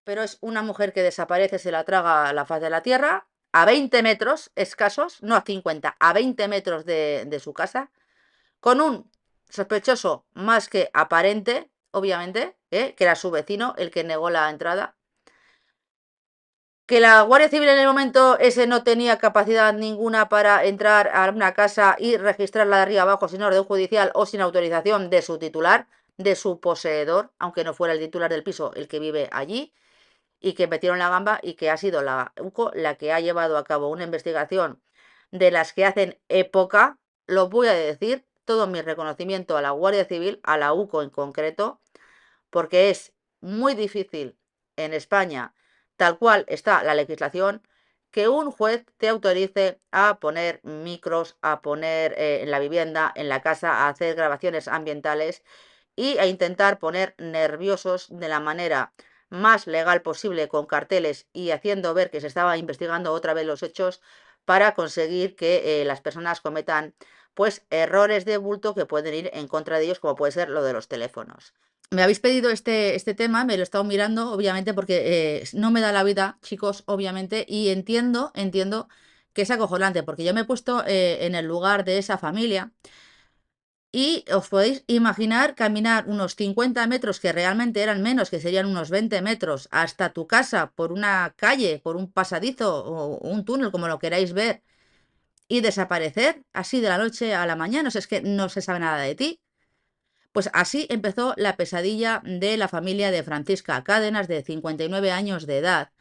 pero es una mujer que desaparece, se la traga a la faz de la tierra, a 20 metros escasos, no a 50, a 20 metros de su casa, con un sospechoso más que aparente, obviamente, que era su vecino, el que negó la entrada. Que la Guardia Civil en el momento ese no tenía capacidad ninguna para entrar a una casa y registrarla de arriba abajo sin orden judicial o sin autorización de su titular, de su poseedor, aunque no fuera el titular del piso el que vive allí, y que metieron la gamba y que ha sido la UCO la que ha llevado a cabo una investigación de las que hacen época. Lo voy a decir, todo mi reconocimiento a la Guardia Civil, a la UCO en concreto, porque es muy difícil en España, tal cual está la legislación, que un juez te autorice a poner micros, a poner en la vivienda, en la casa, a hacer grabaciones ambientales y a intentar poner nerviosos de la manera más legal posible con carteles y haciendo ver que se estaba investigando otra vez los hechos para conseguir que las personas cometan pues errores de bulto que pueden ir en contra de ellos, como puede ser lo de los teléfonos. Me habéis pedido este tema, me lo he estado mirando, obviamente, porque no me da la vida, chicos, obviamente, y entiendo que es acojonante, porque yo me he puesto en el lugar de esa familia y os podéis imaginar caminar unos 50 metros, que realmente eran menos, que serían unos 20 metros, hasta tu casa por una calle, por un pasadizo o un túnel, como lo queráis ver, y desaparecer así de la noche a la mañana. O sea, es que no se sabe nada de ti. Pues así empezó la pesadilla de la familia de Francisca Cádenas, de 59 años de edad,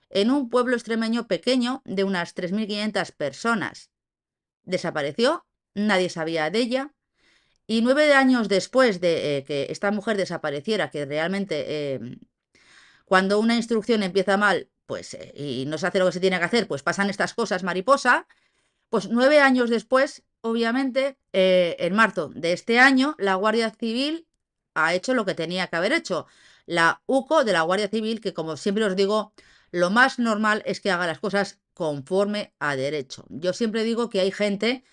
en un pueblo extremeño pequeño de unas 3.500 personas. Desapareció, nadie sabía de ella, y 9 años después de que esta mujer desapareciera, que realmente cuando una instrucción empieza mal, pues y no se hace lo que se tiene que hacer, pues pasan estas cosas mariposa. Pues 9 años después, obviamente, en marzo de este año, la Guardia Civil ha hecho lo que tenía que haber hecho. La UCO de la Guardia Civil, que como siempre os digo, lo más normal es que haga las cosas conforme a derecho. Yo siempre digo que hay gente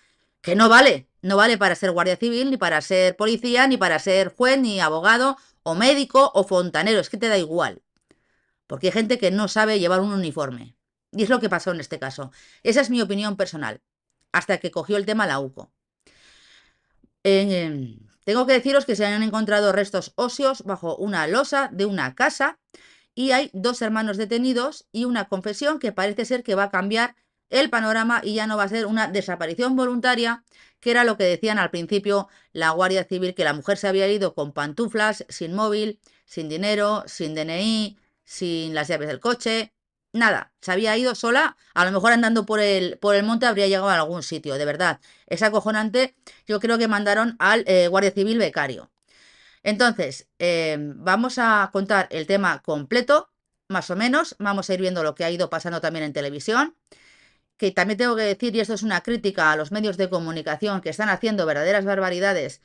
que no vale para ser Guardia Civil, ni para ser policía, ni para ser juez, ni abogado, o médico, o fontanero, es que te da igual. Porque hay gente que no sabe llevar un uniforme. Y es lo que pasó en este caso. Esa es mi opinión personal hasta que cogió el tema la UCO. Tengo que deciros que se han encontrado restos óseos bajo una losa de una casa y hay 2 hermanos detenidos y una confesión que parece ser que va a cambiar el panorama y ya no va a ser una desaparición voluntaria, que era lo que decían al principio la Guardia Civil, que la mujer se había ido con pantuflas, sin móvil, sin dinero, sin DNI, sin las llaves del coche, nada, se había ido sola, a lo mejor andando por el monte habría llegado a algún sitio, de verdad. Es acojonante, yo creo que mandaron al Guardia Civil becario. Entonces, vamos a contar el tema completo, más o menos, vamos a ir viendo lo que ha ido pasando también en televisión, que también tengo que decir, y esto es una crítica a los medios de comunicación que están haciendo verdaderas barbaridades,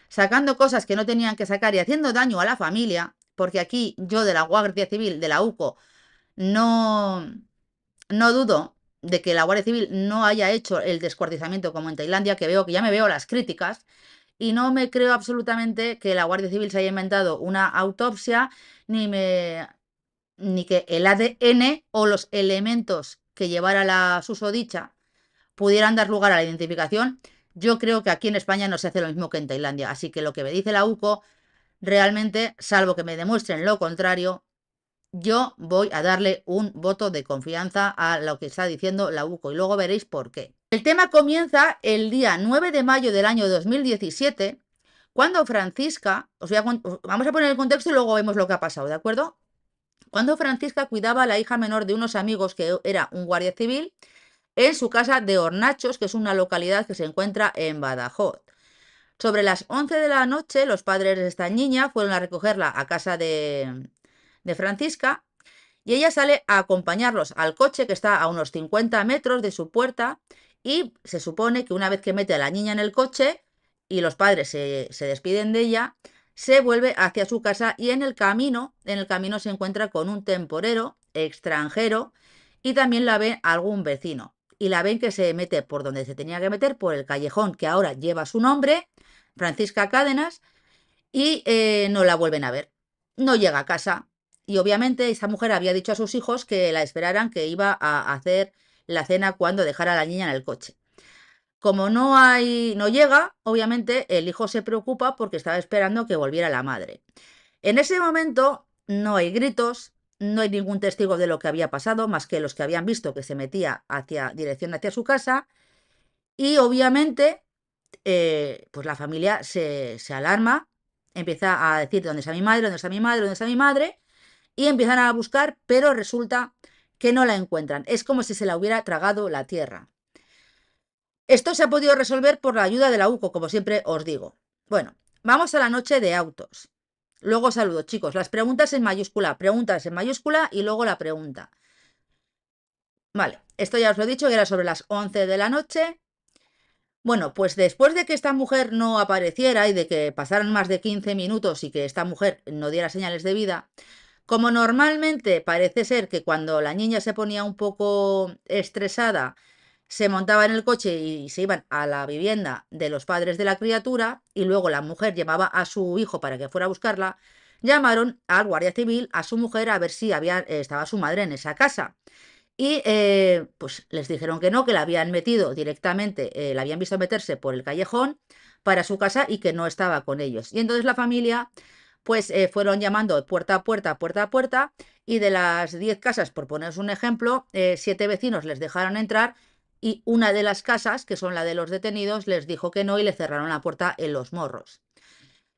sacando cosas que no tenían que sacar y haciendo daño a la familia, porque aquí yo de la Guardia Civil, de la UCO, no, no dudo de que la Guardia Civil no haya hecho el descuartizamiento como en Tailandia, que veo que ya me veo las críticas, y no me creo absolutamente que la Guardia Civil se haya inventado una autopsia, ni que el ADN o los elementos que llevara la susodicha pudieran dar lugar a la identificación. Yo creo que aquí en España no se hace lo mismo que en Tailandia. Así que lo que me dice la UCO, realmente, salvo que me demuestren lo contrario, yo voy a darle un voto de confianza a lo que está diciendo la UCO y luego veréis por qué. El tema comienza el día 9 de mayo del año 2017, cuando Francisca, vamos a poner el contexto y luego vemos lo que ha pasado, ¿de acuerdo? Cuando Francisca cuidaba a la hija menor de unos amigos que era un guardia civil en su casa de Hornachos, que es una localidad que se encuentra en Badajoz. Sobre las 11 de la noche, los padres de esta niña fueron a recogerla a casa de Francisca y ella sale a acompañarlos al coche que está a unos 50 metros de su puerta y se supone que una vez que mete a la niña en el coche y los padres se despiden de ella, se vuelve hacia su casa y en el camino se encuentra con un temporero extranjero y también la ve algún vecino. Y la ven que se mete por donde se tenía que meter, por el callejón que ahora lleva su nombre, Francisca Cádenas, y no la vuelven a ver. No llega a casa. y obviamente esta mujer había dicho a sus hijos que la esperaran, que iba a hacer la cena cuando dejara a la niña en el coche. Como no llega, obviamente el hijo se preocupa porque estaba esperando que volviera la madre. En ese momento no hay gritos, no hay ningún testigo de lo que había pasado, más que los que habían visto que se metía dirección hacia su casa, y obviamente pues la familia se alarma, empieza a decir dónde está mi madre, dónde está mi madre, dónde está mi madre, y empiezan a buscar, pero resulta que no la encuentran. Es como si se la hubiera tragado la tierra. Esto se ha podido resolver por la ayuda de la UCO, como siempre os digo. Bueno, vamos a la noche de autos. Luego saludo, chicos. Las preguntas en mayúscula y luego la pregunta. Vale, esto ya os lo he dicho, que era sobre las 11 de la noche. Bueno, pues después de que esta mujer no apareciera y de que pasaran más de 15 minutos y que esta mujer no diera señales de vida, como normalmente parece ser que cuando la niña se ponía un poco estresada, se montaba en el coche y se iban a la vivienda de los padres de la criatura y luego la mujer llamaba a su hijo para que fuera a buscarla, llamaron al guardia civil a su mujer a ver si estaba su madre en esa casa. Y pues les dijeron que no, que la habían metido directamente, la habían visto meterse por el callejón para su casa y que no estaba con ellos. Y entonces la familia pues fueron llamando puerta a puerta, puerta a puerta, y de las 10 casas, por poneros un ejemplo, 7 vecinos les dejaron entrar y una de las casas, que son la de los detenidos, les dijo que no y le cerraron la puerta en los morros.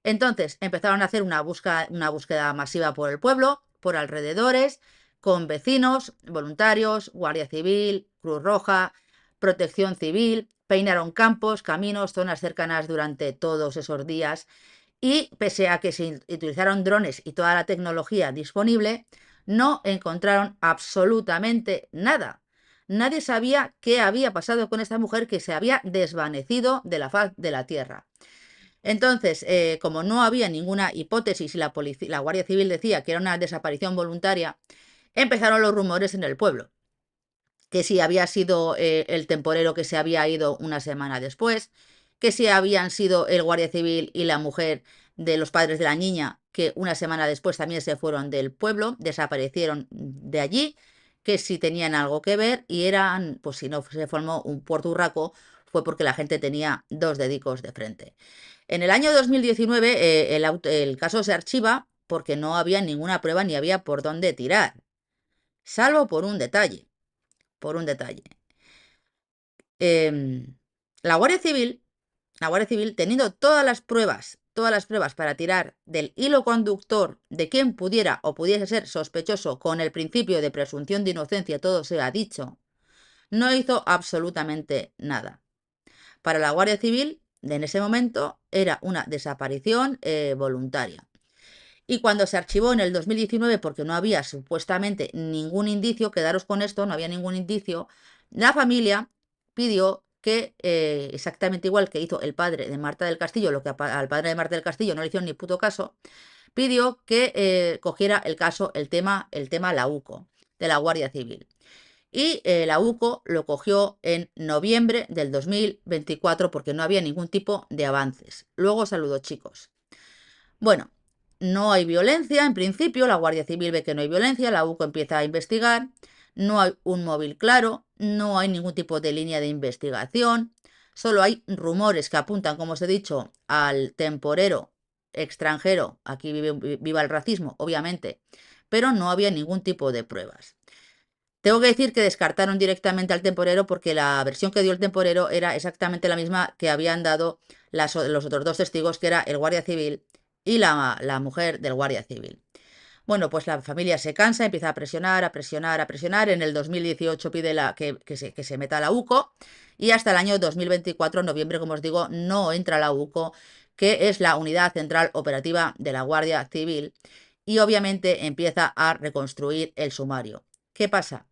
Entonces empezaron a hacer una búsqueda masiva por el pueblo, por alrededores, con vecinos, voluntarios, Guardia Civil, Cruz Roja, Protección Civil, peinaron campos, caminos, zonas cercanas durante todos esos días y pese a que se utilizaron drones y toda la tecnología disponible, no encontraron absolutamente nada. Nadie sabía qué había pasado con esta mujer que se había desvanecido de la faz de la tierra. Entonces, como no había ninguna hipótesis y la Guardia Civil decía que era una desaparición voluntaria, empezaron los rumores en el pueblo, que si había sido el temporero que se había ido una semana después, que si habían sido el Guardia Civil y la mujer de los padres de la niña, que una semana después también se fueron del pueblo, desaparecieron de allí, que si tenían algo que ver y eran, pues si no se formó un Puerto Urraco, fue porque la gente tenía dos dedicos de frente. En el año 2019 el caso se archiva porque no había ninguna prueba ni había por dónde tirar, salvo por un detalle, por un detalle. Em, la Guardia Civil, teniendo todas las pruebas para tirar del hilo conductor de quien pudiera o pudiese ser sospechoso con el principio de presunción de inocencia, todo se ha dicho, no hizo absolutamente nada. Para la Guardia Civil, en ese momento, era una desaparición voluntaria. Y cuando se archivó en el 2019, porque no había supuestamente ningún indicio, quedaros con esto, no había ningún indicio, la familia pidió que, exactamente igual que hizo el padre de Marta del Castillo, lo que al padre de Marta del Castillo no le hicieron ni puto caso, pidió que cogiera el tema la UCO, de la Guardia Civil. Y la UCO lo cogió en noviembre del 2024 porque no había ningún tipo de avances. Luego saludo, chicos. Bueno, no hay violencia, en principio, la Guardia Civil ve que no hay violencia, la UCO empieza a investigar, no hay un móvil claro, no hay ningún tipo de línea de investigación, solo hay rumores que apuntan, como os he dicho, al temporero extranjero, aquí viva el racismo, obviamente, pero no había ningún tipo de pruebas. Tengo que decir que descartaron directamente al temporero porque la versión que dio el temporero era exactamente la misma que habían dado los otros dos testigos, que era el guardia civil y la mujer del guardia civil. Bueno, pues la familia se cansa, empieza a presionar, a presionar, a presionar. En el 2018 pide que se meta la UCO y hasta el año 2024, noviembre, como os digo, no entra la UCO, que es la Unidad Central Operativa de la Guardia Civil, y obviamente empieza a reconstruir el sumario. ¿Qué pasa?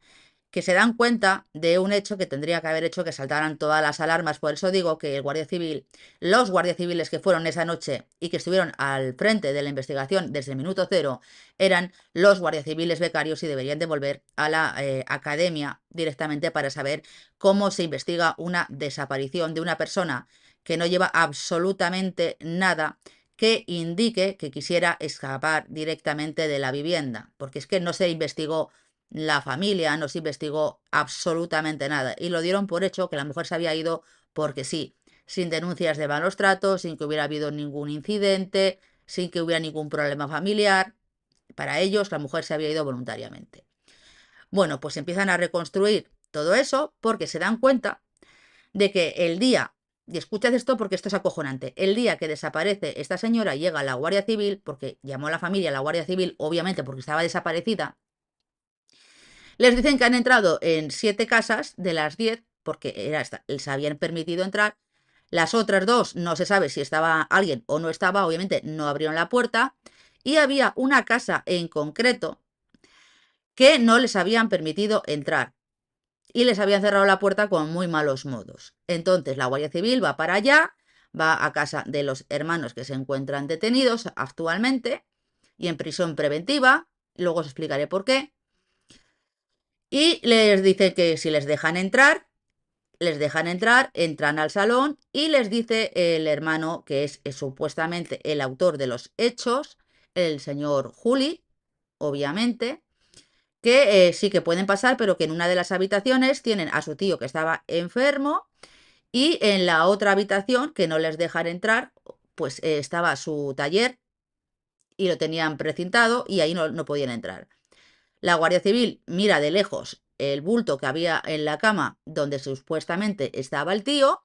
Que se dan cuenta de un hecho que tendría que haber hecho que saltaran todas las alarmas. Por eso digo que los guardias civiles que fueron esa noche y que estuvieron al frente de la investigación desde el minuto cero, eran los guardias civiles becarios y deberían de volver a la academia directamente para saber cómo se investiga una desaparición de una persona que no lleva absolutamente nada, que indique que quisiera escapar directamente de la vivienda, porque es que no se investigó la familia, no se investigó absolutamente nada y lo dieron por hecho que la mujer se había ido porque sí, sin denuncias de malos tratos, sin que hubiera habido ningún incidente, sin que hubiera ningún problema familiar. Para ellos, la mujer se había ido voluntariamente. Bueno, pues empiezan a reconstruir todo eso porque se dan cuenta de que el día, y escuchad esto porque esto es acojonante, el día que desaparece esta señora, llega la Guardia Civil, porque llamó a la familia a la Guardia Civil, obviamente porque estaba desaparecida, les dicen que han entrado en 7 casas de las 10, porque les habían permitido entrar. Las otras 2 no se sabe si estaba alguien o no estaba, obviamente no abrieron la puerta. Y había una casa en concreto que no les habían permitido entrar y les habían cerrado la puerta con muy malos modos. Entonces la Guardia Civil va para allá, va a casa de los hermanos que se encuentran detenidos actualmente y en prisión preventiva, luego os explicaré por qué, y les dice que si les dejan entrar, entran al salón y les dice el hermano, que es supuestamente el autor de los hechos, el señor Juli, obviamente, que sí que pueden pasar, pero que en una de las habitaciones tienen a su tío que estaba enfermo y en la otra habitación, que no les dejan entrar, pues estaba su taller y lo tenían precintado y ahí no podían entrar. La Guardia Civil mira de lejos el bulto que había en la cama donde supuestamente estaba el tío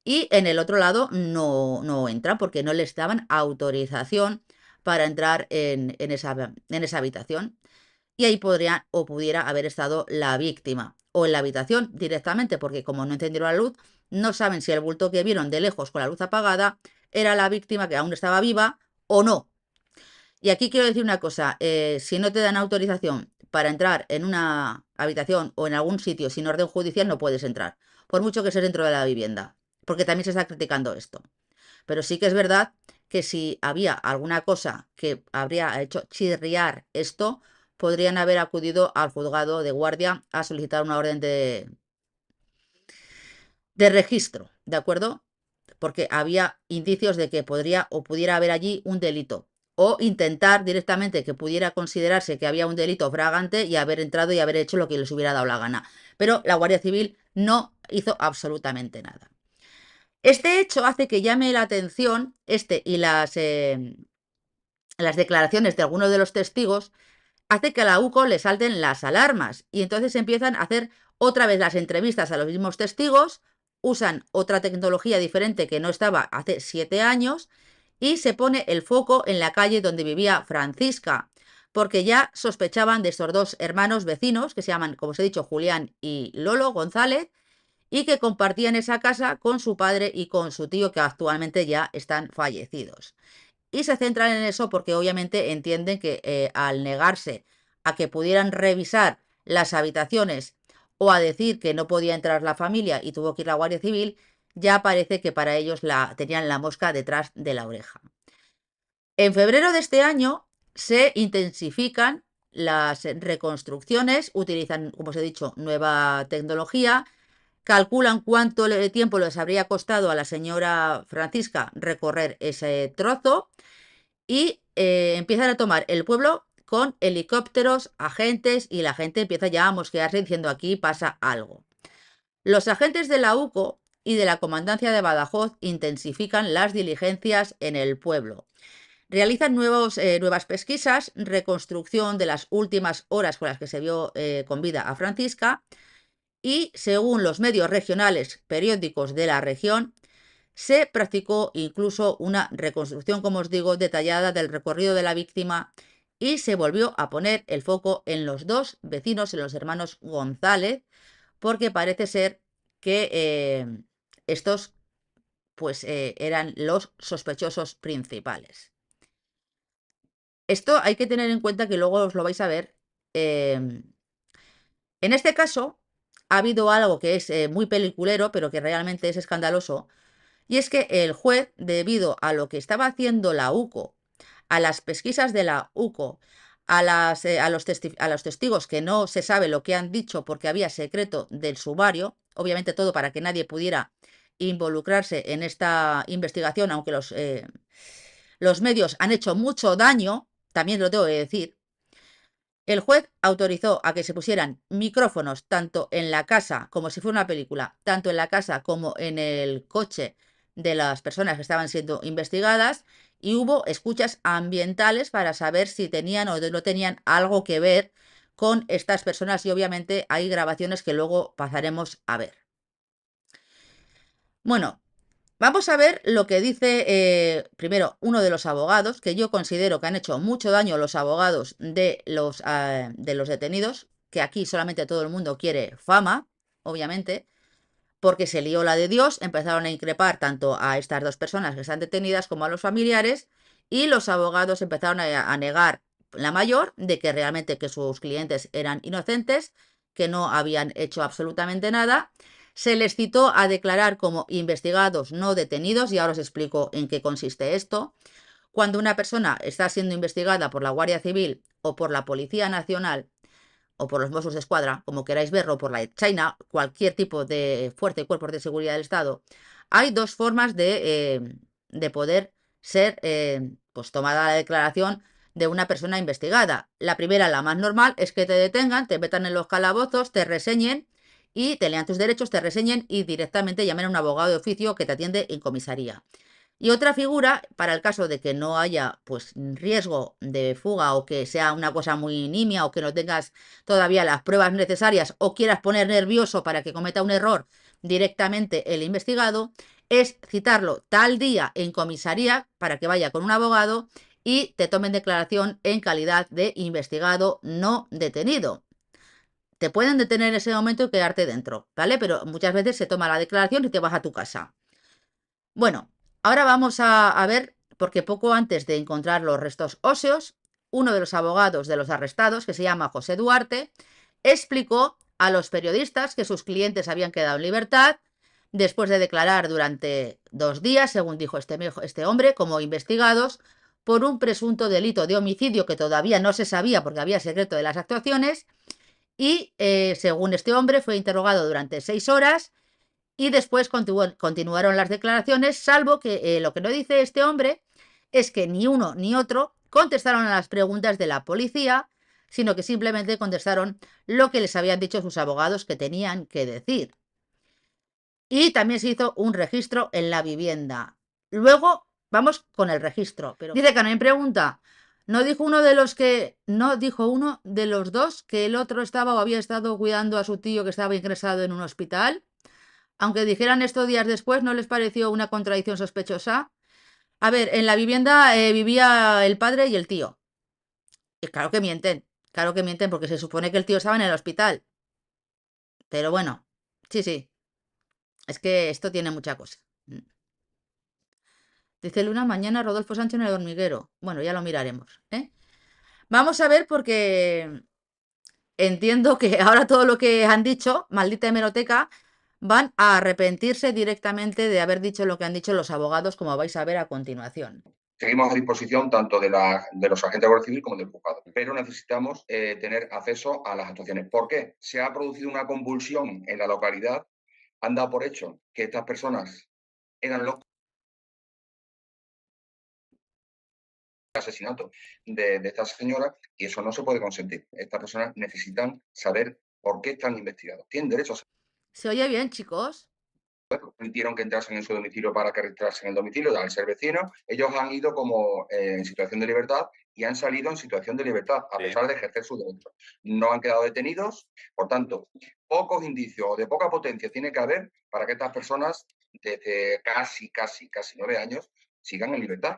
y en el otro lado no entra porque no les daban autorización para entrar en esa habitación. Y ahí podría o pudiera haber estado la víctima o en la habitación directamente, porque como no encendieron la luz, no saben si el bulto que vieron de lejos con la luz apagada era la víctima que aún estaba viva o no. Y aquí quiero decir una cosa, si no te dan autorización para entrar en una habitación o en algún sitio sin orden judicial, no puedes entrar, por mucho que sea dentro de la vivienda, porque también se está criticando esto. Pero sí que es verdad que si había alguna cosa que habría hecho chirriar esto, podrían haber acudido al juzgado de guardia a solicitar una orden de registro, ¿de acuerdo? Porque había indicios de que podría o pudiera haber allí un delito. O intentar directamente que pudiera considerarse que había un delito fragante y haber entrado y haber hecho lo que les hubiera dado la gana. Pero la Guardia Civil no hizo absolutamente nada. Este hecho hace que llame la atención y las declaraciones de algunos de los testigos, hace que a la UCO le salten las alarmas y entonces empiezan a hacer otra vez las entrevistas a los mismos testigos, usan otra tecnología diferente que no estaba hace 7 años y se pone el foco en la calle donde vivía Francisca, porque ya sospechaban de estos 2 hermanos vecinos que se llaman, como os he dicho, Julián y Lolo González, y que compartían esa casa con su padre y con su tío, que actualmente ya están fallecidos. Y se centran en eso porque obviamente entienden que al negarse a que pudieran revisar las habitaciones o a decir que no podía entrar la familia y tuvo que ir la Guardia Civil, ya parece que para ellos tenían la mosca detrás de la oreja. En febrero de este año se intensifican las reconstrucciones, utilizan, como os he dicho, nueva tecnología, calculan cuánto tiempo les habría costado a la señora Francisca recorrer ese trozo y empiezan a tomar el pueblo con helicópteros, agentes y la gente empieza ya a mosquearse diciendo aquí pasa algo. Los agentes de la UCO y de la Comandancia de Badajoz intensifican las diligencias en el pueblo. Realizan nuevas pesquisas, reconstrucción de las últimas horas con las que se vio con vida a Francisca y, según los medios regionales periódicos de la región, se practicó incluso una reconstrucción, como os digo, detallada del recorrido de la víctima y se volvió a poner el foco en los 2 vecinos, en los hermanos González, porque parece ser que estos pues eran los sospechosos principales. Esto hay que tener en cuenta que luego os lo vais a ver. En este caso ha habido algo que es muy peliculero, pero que realmente es escandaloso, y es que el juez, debido a lo que estaba haciendo la UCO, a las pesquisas de la UCO, a los testigos que no se sabe lo que han dicho porque había secreto del sumario, obviamente todo para que nadie pudiera involucrarse en esta investigación, aunque los medios han hecho mucho daño, también lo tengo que decir. El juez autorizó a que se pusieran micrófonos tanto en la casa, como si fuera una película, tanto en la casa como en el coche de las personas que estaban siendo investigadas, y hubo escuchas ambientales para saber si tenían o no tenían algo que ver con estas personas, y obviamente hay grabaciones que luego pasaremos a ver. Bueno, vamos a ver lo que dice primero uno de los abogados, que yo considero que han hecho mucho daño los abogados de los detenidos, que aquí solamente todo el mundo quiere fama, obviamente, porque se lió la de Dios, empezaron a increpar tanto a estas dos personas que están detenidas como a los familiares, y los abogados empezaron a negar, la mayor, de que realmente que sus clientes eran inocentes, que no habían hecho absolutamente nada. Se les citó a declarar como investigados, no detenidos, y ahora os explico en qué consiste esto. Cuando una persona está siendo investigada por la Guardia Civil o por la Policía Nacional o por los Mossos de Escuadra, como queráis verlo, por la China, cualquier tipo de fuerza y cuerpos de seguridad del Estado, hay dos formas de poder ser pues tomada la declaración de una persona investigada. La primera, la más normal, es que te detengan, te metan en los calabozos, te reseñen y te lean tus derechos, te reseñen y directamente llamen a un abogado de oficio que te atiende en comisaría. Y otra figura, para el caso de que no haya pues riesgo de fuga, o que sea una cosa muy nimia, o que no tengas todavía las pruebas necesarias, o quieras poner nervioso para que cometa un error directamente el investigado, es citarlo tal día en comisaría para que vaya con un abogado y te tomen declaración en calidad de investigado no detenido. Te pueden detener en ese momento y quedarte dentro, ¿vale? Pero muchas veces se toma la declaración y te vas a tu casa. Bueno, ahora vamos a ver, porque poco antes de encontrar los restos óseos, uno de los abogados de los arrestados, que se llama José Duarte, explicó a los periodistas que sus clientes habían quedado en libertad después de declarar durante 2 días, según dijo este hombre, como investigados por un presunto delito de homicidio que todavía no se sabía porque había secreto de las actuaciones, y según este hombre fue interrogado durante 6 horas y después continuaron las declaraciones, salvo que lo que no dice este hombre es que ni uno ni otro contestaron a las preguntas de la policía, sino que simplemente contestaron lo que les habían dicho sus abogados que tenían que decir. Y también se hizo un registro en la vivienda. Luego vamos con el registro. Pero dice que no hay pregunta. No dijo uno de los dos que el otro estaba o había estado cuidando a su tío que estaba ingresado en un hospital. Aunque dijeran esto días después, ¿no les pareció una contradicción sospechosa? A ver, en la vivienda vivía el padre y el tío. Y claro que mienten porque se supone que el tío estaba en el hospital. Pero bueno, sí, sí, es que esto tiene mucha cosa. Dice Luna, mañana Rodolfo Sánchez en el hormiguero. Bueno, ya lo miraremos, ¿eh? Vamos a ver porque entiendo que ahora todo lo que han dicho, maldita hemeroteca, van a arrepentirse directamente de haber dicho lo que han dicho los abogados, como vais a ver a continuación. Seguimos a disposición tanto de los agentes de Guardia Civil como del juzgado, pero necesitamos tener acceso a las actuaciones. ¿Por qué? Se ha producido una convulsión en la localidad, han dado por hecho que estas personas eran los asesinatos de esta señora, y eso no se puede consentir. Estas personas necesitan saber por qué están investigados. Tienen derecho a saber. ¿Se oye bien, chicos? Permitieron que entrasen en su domicilio para que registrasen el domicilio, al ser vecinos, ellos han ido como en situación de libertad y han salido en situación de libertad, a pesar de ejercer sus derechos. No han quedado detenidos, por tanto, pocos indicios o de poca potencia tiene que haber para que estas personas, desde casi 9 años, sigan en libertad.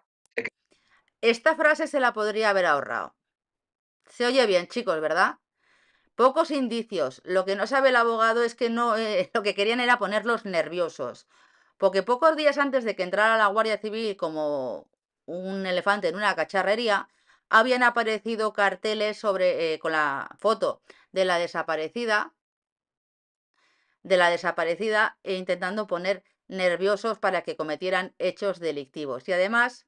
Esta frase se la podría haber ahorrado. Se oye bien, chicos, ¿verdad? Pocos indicios. Lo que no sabe el abogado es que no, lo que querían era ponerlos nerviosos. Porque pocos días antes de que entrara la Guardia Civil como un elefante en una cacharrería, habían aparecido carteles con la foto de la desaparecida e intentando poner nerviosos para que cometieran hechos delictivos. Y además,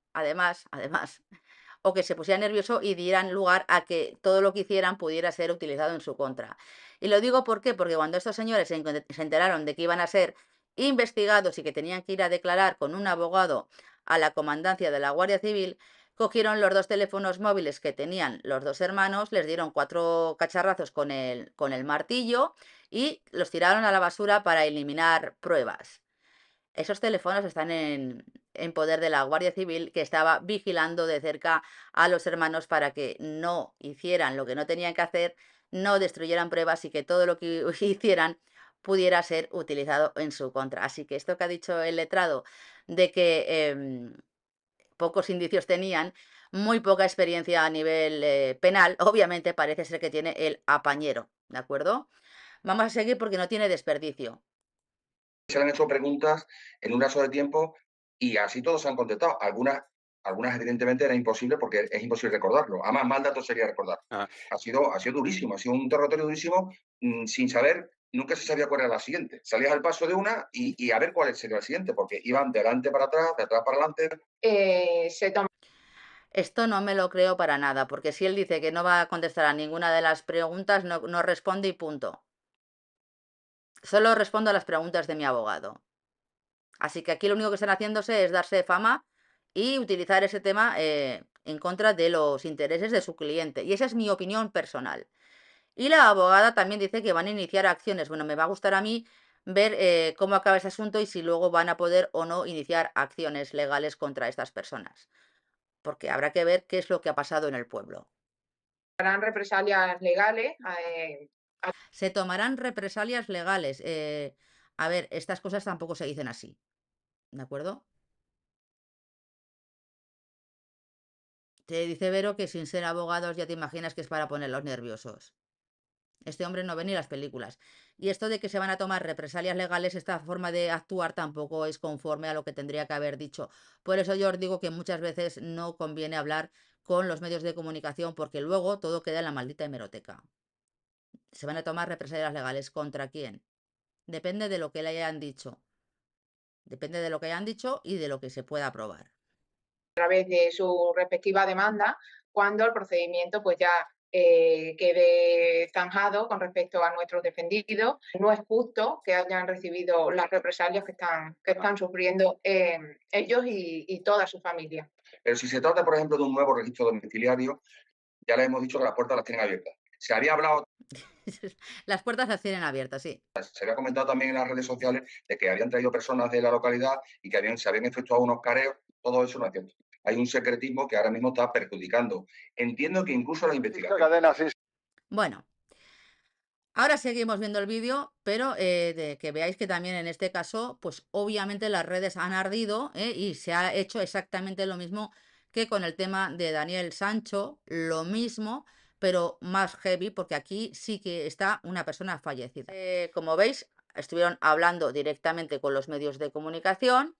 o que se pusiera nervioso y dieran lugar a que todo lo que hicieran pudiera ser utilizado en su contra. Y lo digo porque cuando estos señores se enteraron de que iban a ser investigados y que tenían que ir a declarar con un abogado a la comandancia de la Guardia Civil, cogieron los 2 teléfonos móviles que tenían los 2 hermanos, les dieron 4 cacharrazos con el martillo y los tiraron a la basura para eliminar pruebas. Esos teléfonos están en poder de la Guardia Civil, que estaba vigilando de cerca a los hermanos para que no hicieran lo que no tenían que hacer, no destruyeran pruebas y que todo lo que hicieran pudiera ser utilizado en su contra. Así que esto que ha dicho el letrado de que pocos indicios tenían, muy poca experiencia a nivel penal, obviamente parece ser que tiene el apañero, ¿de acuerdo? Vamos a seguir porque no tiene desperdicio. Se le han hecho preguntas en un lapso de tiempo y así todos se han contestado. Algunas evidentemente era imposible porque es imposible recordarlo. Además, mal dato sería recordar. Ah. Ha sido durísimo, ha sido un territorio durísimo sin saber, nunca se sabía cuál era la siguiente. Salías al paso de una y a ver cuál sería la siguiente, porque iban de adelante para atrás, de atrás para adelante. Esto no me lo creo para nada, porque si él dice que no va a contestar a ninguna de las preguntas, no responde y punto. Solo respondo a las preguntas de mi abogado. Así que aquí lo único que están haciéndose es darse fama y utilizar ese tema en contra de los intereses de su cliente. Y esa es mi opinión personal. Y la abogada también dice que van a iniciar acciones. Bueno, me va a gustar a mí ver cómo acaba ese asunto y si luego van a poder o no iniciar acciones legales contra estas personas. Porque habrá que ver qué es lo que ha pasado en el pueblo. Harán represalias legales. Se tomarán represalias legales. A ver, estas cosas tampoco se dicen así. ¿De acuerdo? Te dice Vero que sin ser abogados ya te imaginas que es para ponerlos nerviosos. Este hombre no ve ni las películas. Y esto de que se van a tomar represalias legales, esta forma de actuar tampoco es conforme a lo que tendría que haber dicho. Por eso yo os digo que muchas veces no conviene hablar con los medios de comunicación porque luego todo queda en la maldita hemeroteca. Se van a tomar represalias legales. ¿Contra quién? Depende de lo que le hayan dicho. Depende de lo que hayan dicho y de lo que se pueda aprobar. A través de su respectiva demanda, cuando el procedimiento pues ya quede zanjado con respecto a nuestros defendidos. No es justo que hayan recibido las represalias que están sufriendo ellos y toda su familia. Pero si se trata, por ejemplo, de un nuevo registro domiciliario, ya les hemos dicho que las puertas las tienen abiertas. Se había hablado, Las puertas las tienen abiertas, sí. se había comentado también en las redes sociales de que habían traído personas de la localidad y que se habían efectuado unos careos. Todo eso no es cierto. Hay un secretismo que ahora mismo está perjudicando. Entiendo que incluso la investigación. Bueno, ahora seguimos viendo el vídeo, pero de que veáis que también en este caso, pues obviamente las redes han ardido y se ha hecho exactamente lo mismo que con el tema de Daniel Sancho, lo mismo, pero más heavy, porque aquí sí que está una persona fallecida. Como veis, estuvieron hablando directamente con los medios de comunicación.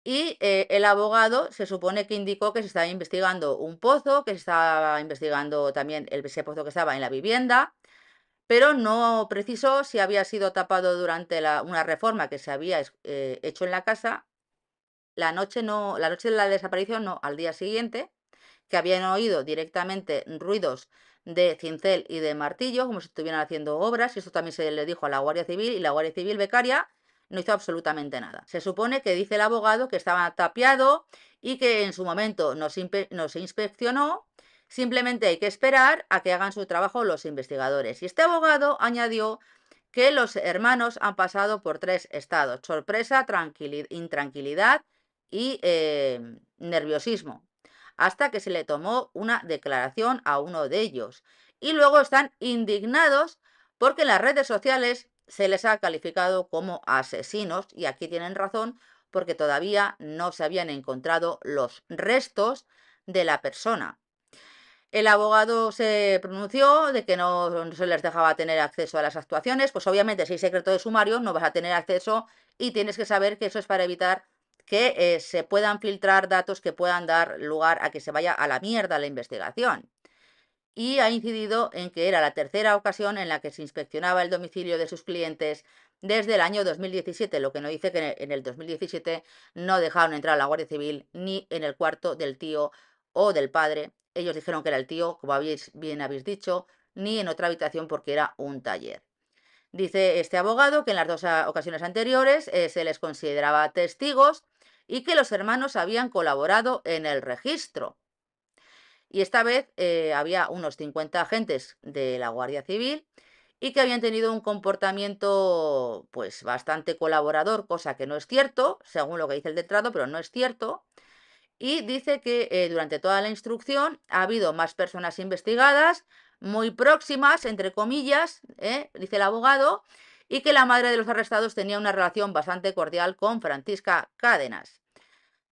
Y el abogado se supone que indicó que se estaba investigando un pozo, que se estaba investigando también ese pozo que estaba en la vivienda, pero no precisó si había sido tapado durante una reforma que se había hecho en la casa. La noche de la desaparición no, al día siguiente, que habían oído directamente ruidos de cincel y de martillo, como si estuvieran haciendo obras, y eso también se le dijo a la Guardia Civil, y la Guardia Civil becaria no hizo absolutamente nada. Se supone que dice el abogado que estaba tapiado y que en su momento no se inspeccionó, simplemente hay que esperar a que hagan su trabajo los investigadores. Y este abogado añadió que los hermanos han pasado por 3 estados: sorpresa, intranquilidad y nerviosismo, hasta que se le tomó una declaración a uno de ellos. Y luego están indignados porque en las redes sociales se les ha calificado como asesinos, y aquí tienen razón, porque todavía no se habían encontrado los restos de la persona. El abogado se pronunció de que no se les dejaba tener acceso a las actuaciones. Pues obviamente si hay secreto de sumario no vas a tener acceso y tienes que saber que eso es para evitar que se puedan filtrar datos que puedan dar lugar a que se vaya a la mierda la investigación. Y ha incidido en que era la tercera ocasión en la que se inspeccionaba el domicilio de sus clientes desde el año 2017, lo que no dice que en el 2017 no dejaron entrar a la Guardia Civil ni en el cuarto del tío o del padre. Ellos dijeron que era el tío, como bien habéis dicho, ni en otra habitación porque era un taller. Dice este abogado que en las 2 ocasiones anteriores se les consideraba testigos y que los hermanos habían colaborado en el registro. Y esta vez había unos 50 agentes de la Guardia Civil y que habían tenido un comportamiento pues bastante colaborador, cosa que no es cierto, según lo que dice el letrado, pero no es cierto. Y dice que durante toda la instrucción ha habido más personas investigadas, muy próximas, entre comillas, dice el abogado, y que la madre de los arrestados tenía una relación bastante cordial con Francisca Cádenas.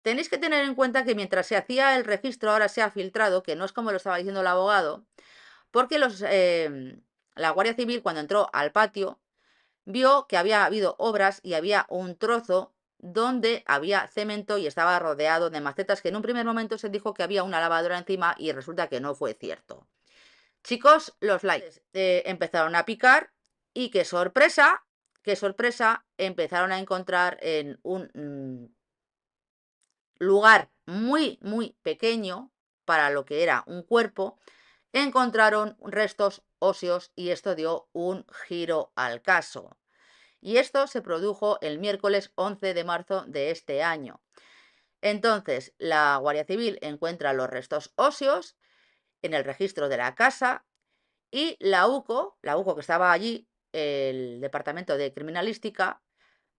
Tenéis que tener en cuenta que mientras se hacía el registro, ahora se ha filtrado, que no es como lo estaba diciendo el abogado, porque la Guardia Civil, cuando entró al patio, vio que había habido obras y había un trozo donde había cemento y estaba rodeado de macetas, que en un primer momento se dijo que había una lavadora encima y resulta que no fue cierto. Chicos, los likes empezaron a picar y qué sorpresa, empezaron a encontrar en un lugar muy, muy pequeño para lo que era un cuerpo, encontraron restos óseos y esto dio un giro al caso. Y esto se produjo el miércoles 11 de marzo de este año. Entonces, la Guardia Civil encuentra los restos óseos en el registro de la casa y la UCO que estaba allí, el Departamento de Criminalística,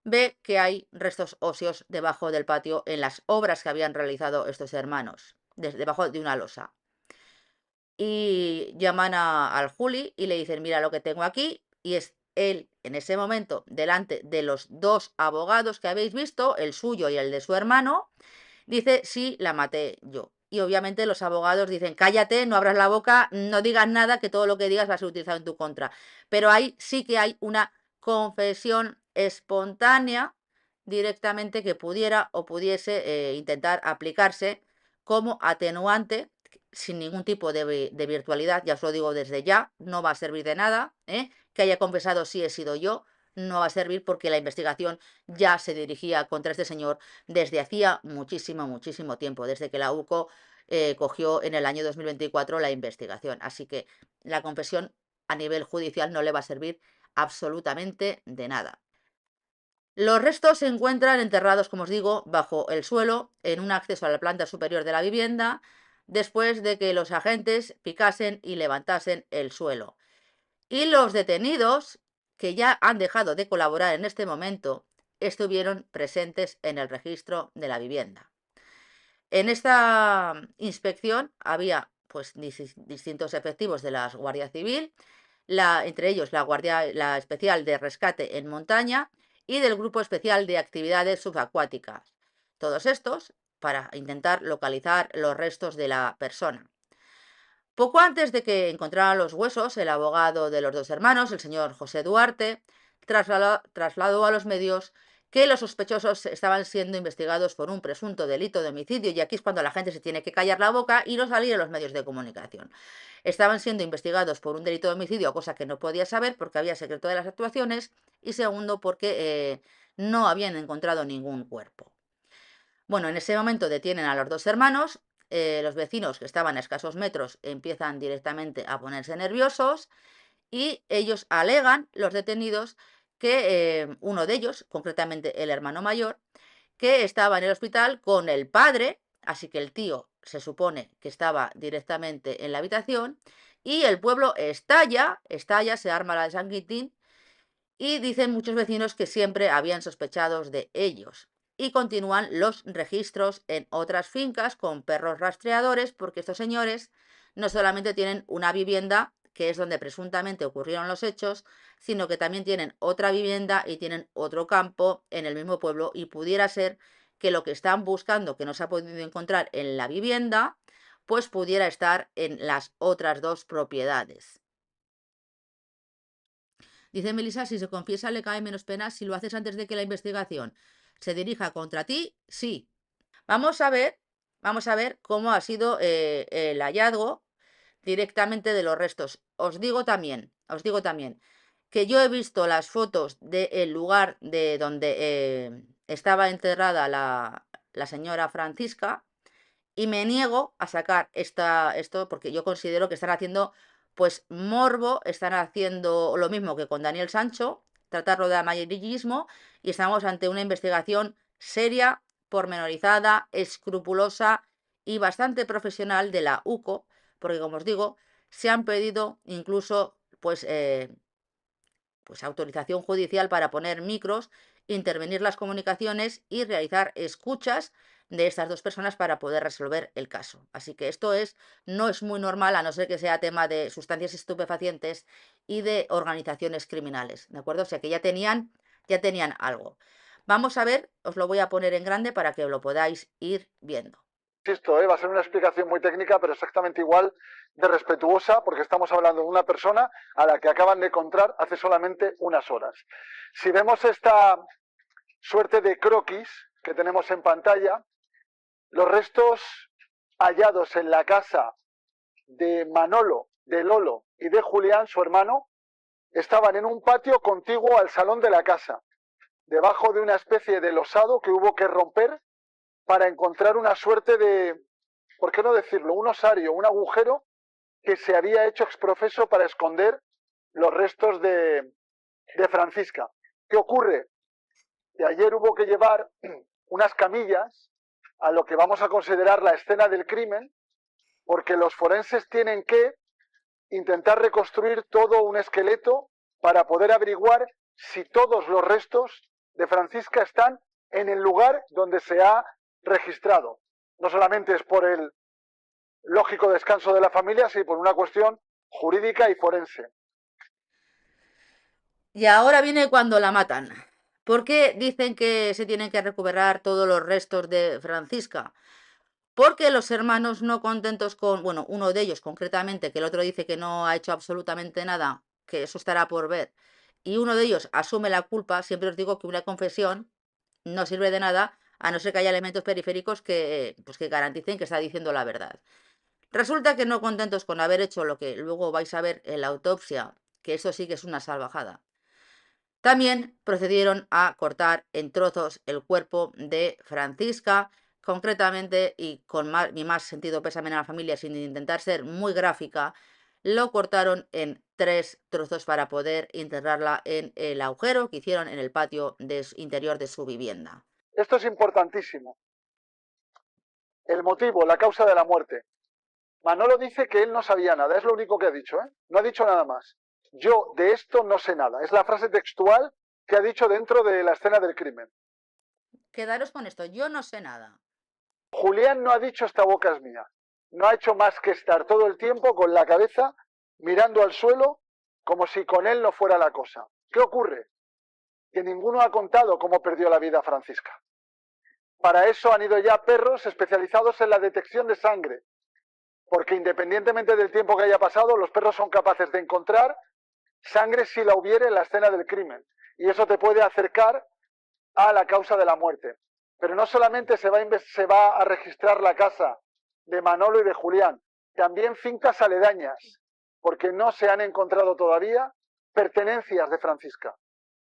ve que hay restos óseos debajo del patio en las obras que habían realizado estos hermanos, debajo de una losa. Y llaman al Juli y le dicen, mira lo que tengo aquí, y es él en ese momento delante de los dos abogados que habéis visto, el suyo y el de su hermano, dice, sí, la maté yo. Y obviamente los abogados dicen, cállate, no abras la boca, no digas nada, que todo lo que digas va a ser utilizado en tu contra. Pero ahí sí que hay una confesión espontánea directamente que pudiera o pudiese intentar aplicarse como atenuante sin ningún tipo de virtualidad, ya os lo digo desde ya, no va a servir de nada, que haya confesado sí he sido yo, no va a servir porque la investigación ya se dirigía contra este señor desde hacía muchísimo, muchísimo tiempo, desde que la UCO cogió en el año 2024 la investigación. Así que la confesión a nivel judicial no le va a servir absolutamente de nada. Los restos se encuentran enterrados, como os digo, bajo el suelo, en un acceso a la planta superior de la vivienda, después de que los agentes picasen y levantasen el suelo. Y los detenidos, que ya han dejado de colaborar en este momento, estuvieron presentes en el registro de la vivienda. En esta inspección había pues distintos efectivos de la Guardia Civil, entre ellos la Especial de Rescate en Montaña y del Grupo Especial de Actividades Subacuáticas. Todos estos para intentar localizar los restos de la persona. Poco antes de que encontraran los huesos, el abogado de los dos hermanos, el señor José Duarte, trasladó a los medios que los sospechosos estaban siendo investigados por un presunto delito de homicidio, y aquí es cuando la gente se tiene que callar la boca y no salir en los medios de comunicación. Estaban siendo investigados por un delito de homicidio, cosa que no podía saber porque había secreto de las actuaciones, y segundo porque no habían encontrado ningún cuerpo. Bueno, en ese momento detienen a los dos hermanos, los vecinos que estaban a escasos metros empiezan directamente a ponerse nerviosos y ellos alegan, los detenidos, que uno de ellos, concretamente el hermano mayor, que estaba en el hospital con el padre, así que el tío se supone que estaba directamente en la habitación, y el pueblo estalla, se arma la de San Quintín, y dicen muchos vecinos que siempre habían sospechados de ellos. Y continúan los registros en otras fincas con perros rastreadores, porque estos señores no solamente tienen una vivienda, que es donde presuntamente ocurrieron los hechos, sino que también tienen otra vivienda y tienen otro campo en el mismo pueblo, y pudiera ser que lo que están buscando, que no se ha podido encontrar en la vivienda, pues pudiera estar en las otras dos propiedades. Dice Melissa, si se confiesa le cae menos pena si lo haces antes de que la investigación se dirija contra ti, sí. Vamos a ver cómo ha sido el hallazgo directamente de los restos. Os digo también que yo he visto las fotos del lugar de donde estaba enterrada la señora Francisca, y me niego a sacar esto porque yo considero que están haciendo pues morbo, están haciendo lo mismo que con Daniel Sancho, tratarlo de amarillismo, y estamos ante una investigación seria, pormenorizada, escrupulosa y bastante profesional de la UCO, porque como os digo, se han pedido incluso pues autorización judicial para poner micros, intervenir las comunicaciones y realizar escuchas de estas dos personas para poder resolver el caso. Así que esto no es muy normal, a no ser que sea tema de sustancias estupefacientes y de organizaciones criminales, ¿de acuerdo? O sea que ya tenían algo. Vamos a ver, os lo voy a poner en grande para que lo podáis ir viendo. Insisto, va a ser una explicación muy técnica, pero exactamente igual de respetuosa, porque estamos hablando de una persona a la que acaban de encontrar hace solamente unas horas. Si vemos esta suerte de croquis que tenemos en pantalla, los restos hallados en la casa de Manolo, de Lolo y de Julián, su hermano, estaban en un patio contiguo al salón de la casa, debajo de una especie de losado que hubo que romper para encontrar una suerte de, ¿por qué no decirlo?, un osario, un agujero que se había hecho exprofeso para esconder los restos de Francisca. ¿Qué ocurre? Que ayer hubo que llevar unas camillas a lo que vamos a considerar la escena del crimen, porque los forenses tienen que intentar reconstruir todo un esqueleto para poder averiguar si todos los restos de Francisca están en el lugar donde se ha registrado. No solamente es por el lógico descanso de la familia, sino por una cuestión jurídica y forense. Y ahora viene cuando la matan. ¿Por qué dicen que se tienen que recuperar todos los restos de Francisca? Porque los hermanos, no contentos con, bueno, uno de ellos concretamente, que el otro dice que no ha hecho absolutamente nada, que eso estará por ver, y uno de ellos asume la culpa. Siempre os digo que una confesión no sirve de nada, a no ser que haya elementos periféricos que garanticen que está diciendo la verdad. Resulta que no contentos con haber hecho lo que luego vais a ver en la autopsia, que eso sí que es una salvajada, también procedieron a cortar en trozos el cuerpo de Francisca, concretamente, y con mi más sentido pésame a la familia, sin intentar ser muy gráfica, lo cortaron en 3 trozos para poder enterrarla en el agujero que hicieron en el patio interior de su vivienda. Esto es importantísimo. El motivo, la causa de la muerte. Manolo dice que él no sabía nada, es lo único que ha dicho, ¿eh? No ha dicho nada más. Yo de esto no sé nada. Es la frase textual que ha dicho dentro de la escena del crimen. Quedaros con esto, yo no sé nada. Julián no ha dicho esta boca es mía. No ha hecho más que estar todo el tiempo con la cabeza mirando al suelo como si con él no fuera la cosa. ¿Qué ocurre? Que ninguno ha contado cómo perdió la vida Francisca. Para eso han ido ya perros especializados en la detección de sangre, porque independientemente del tiempo que haya pasado, los perros son capaces de encontrar sangre si la hubiere en la escena del crimen. Y eso te puede acercar a la causa de la muerte. Pero no solamente se va a registrar la casa de Manolo y de Julián, también fincas aledañas, porque no se han encontrado todavía pertenencias de Francisca.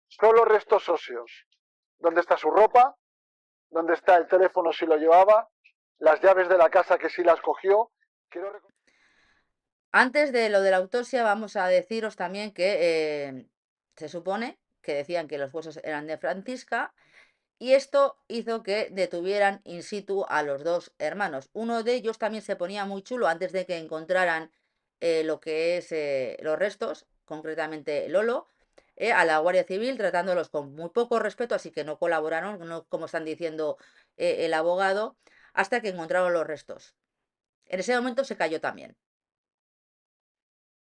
Solo restos óseos. ¿Dónde está su ropa? ¿Dónde está el teléfono si lo llevaba? Las llaves de la casa que sí las cogió. Antes de lo de la autopsia, vamos a deciros también que se supone que decían que los huesos eran de Francisca, y esto hizo que detuvieran in situ a los dos hermanos. Uno de ellos también se ponía muy chulo antes de que encontraran lo que es los restos, concretamente Lolo, a la Guardia Civil, tratándolos con muy poco respeto, así que no colaboraron, no como están diciendo el abogado, hasta que encontraron los restos. En ese momento se cayó también.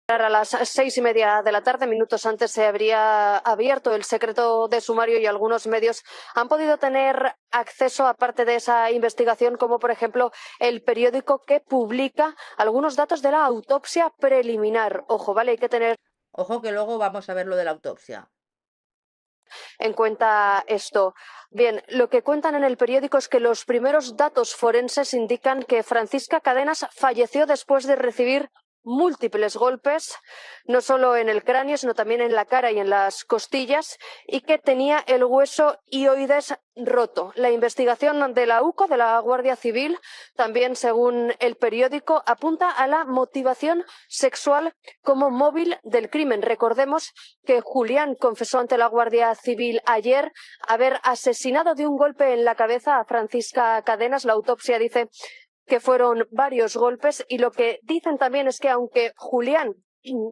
A las 6:30 de la tarde, minutos antes, se habría abierto el secreto de sumario y algunos medios han podido tener acceso, aparte de esa investigación, como por ejemplo el periódico que publica algunos datos de la autopsia preliminar. Ojo, ¿vale? Hay que tener... Ojo que luego vamos a ver lo de la autopsia. En cuenta esto. Bien, lo que cuentan en el periódico es que los primeros datos forenses indican que Francisca Cadenas falleció después de recibir múltiples golpes, no solo en el cráneo, sino también en la cara y en las costillas, y que tenía el hueso hioides roto. La investigación de la UCO, de la Guardia Civil, también según el periódico, apunta a la motivación sexual como móvil del crimen. Recordemos que Julián confesó ante la Guardia Civil ayer haber asesinado de un golpe en la cabeza a Francisca Cadenas. La autopsia dice que fueron varios golpes, y lo que dicen también es que aunque Julián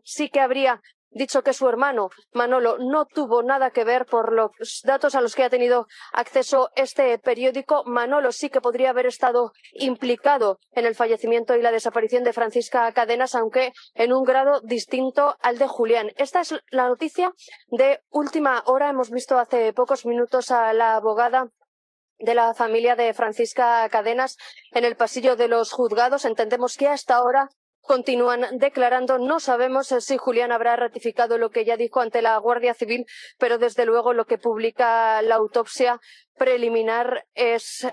sí que habría dicho que su hermano Manolo no tuvo nada que ver por los datos a los que ha tenido acceso este periódico, Manolo sí que podría haber estado implicado en el fallecimiento y la desaparición de Francisca Cadenas, aunque en un grado distinto al de Julián. Esta es la noticia de última hora. Hemos visto hace pocos minutos a la abogada de la familia de Francisca Cadenas en el pasillo de los juzgados. Entendemos que hasta ahora continúan declarando. No sabemos si Julián habrá ratificado lo que ya dijo ante la Guardia Civil, pero desde luego lo que publica la autopsia preliminar es,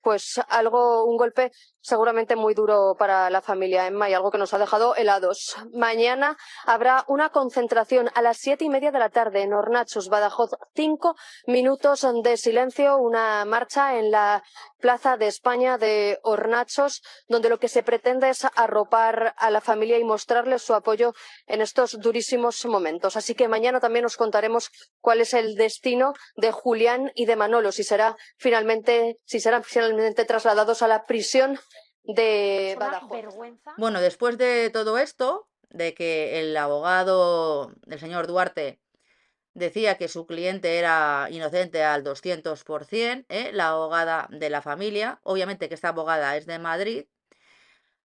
pues un golpe seguramente muy duro para la familia, Emma, y algo que nos ha dejado helados. Mañana habrá una concentración a las 7:30 de la tarde en Hornachos, Badajoz. 5 minutos de silencio, una marcha en la Plaza de España de Hornachos, donde lo que se pretende es arropar a la familia y mostrarles su apoyo en estos durísimos momentos. Así que mañana también os contaremos cuál es el destino de Julián y de Manolo, si serán finalmente trasladados a la prisión de Badajoz. Bueno, después de todo esto, de que el abogado del señor Duarte decía que su cliente era inocente al 200%, la abogada de la familia, obviamente que esta abogada es de Madrid,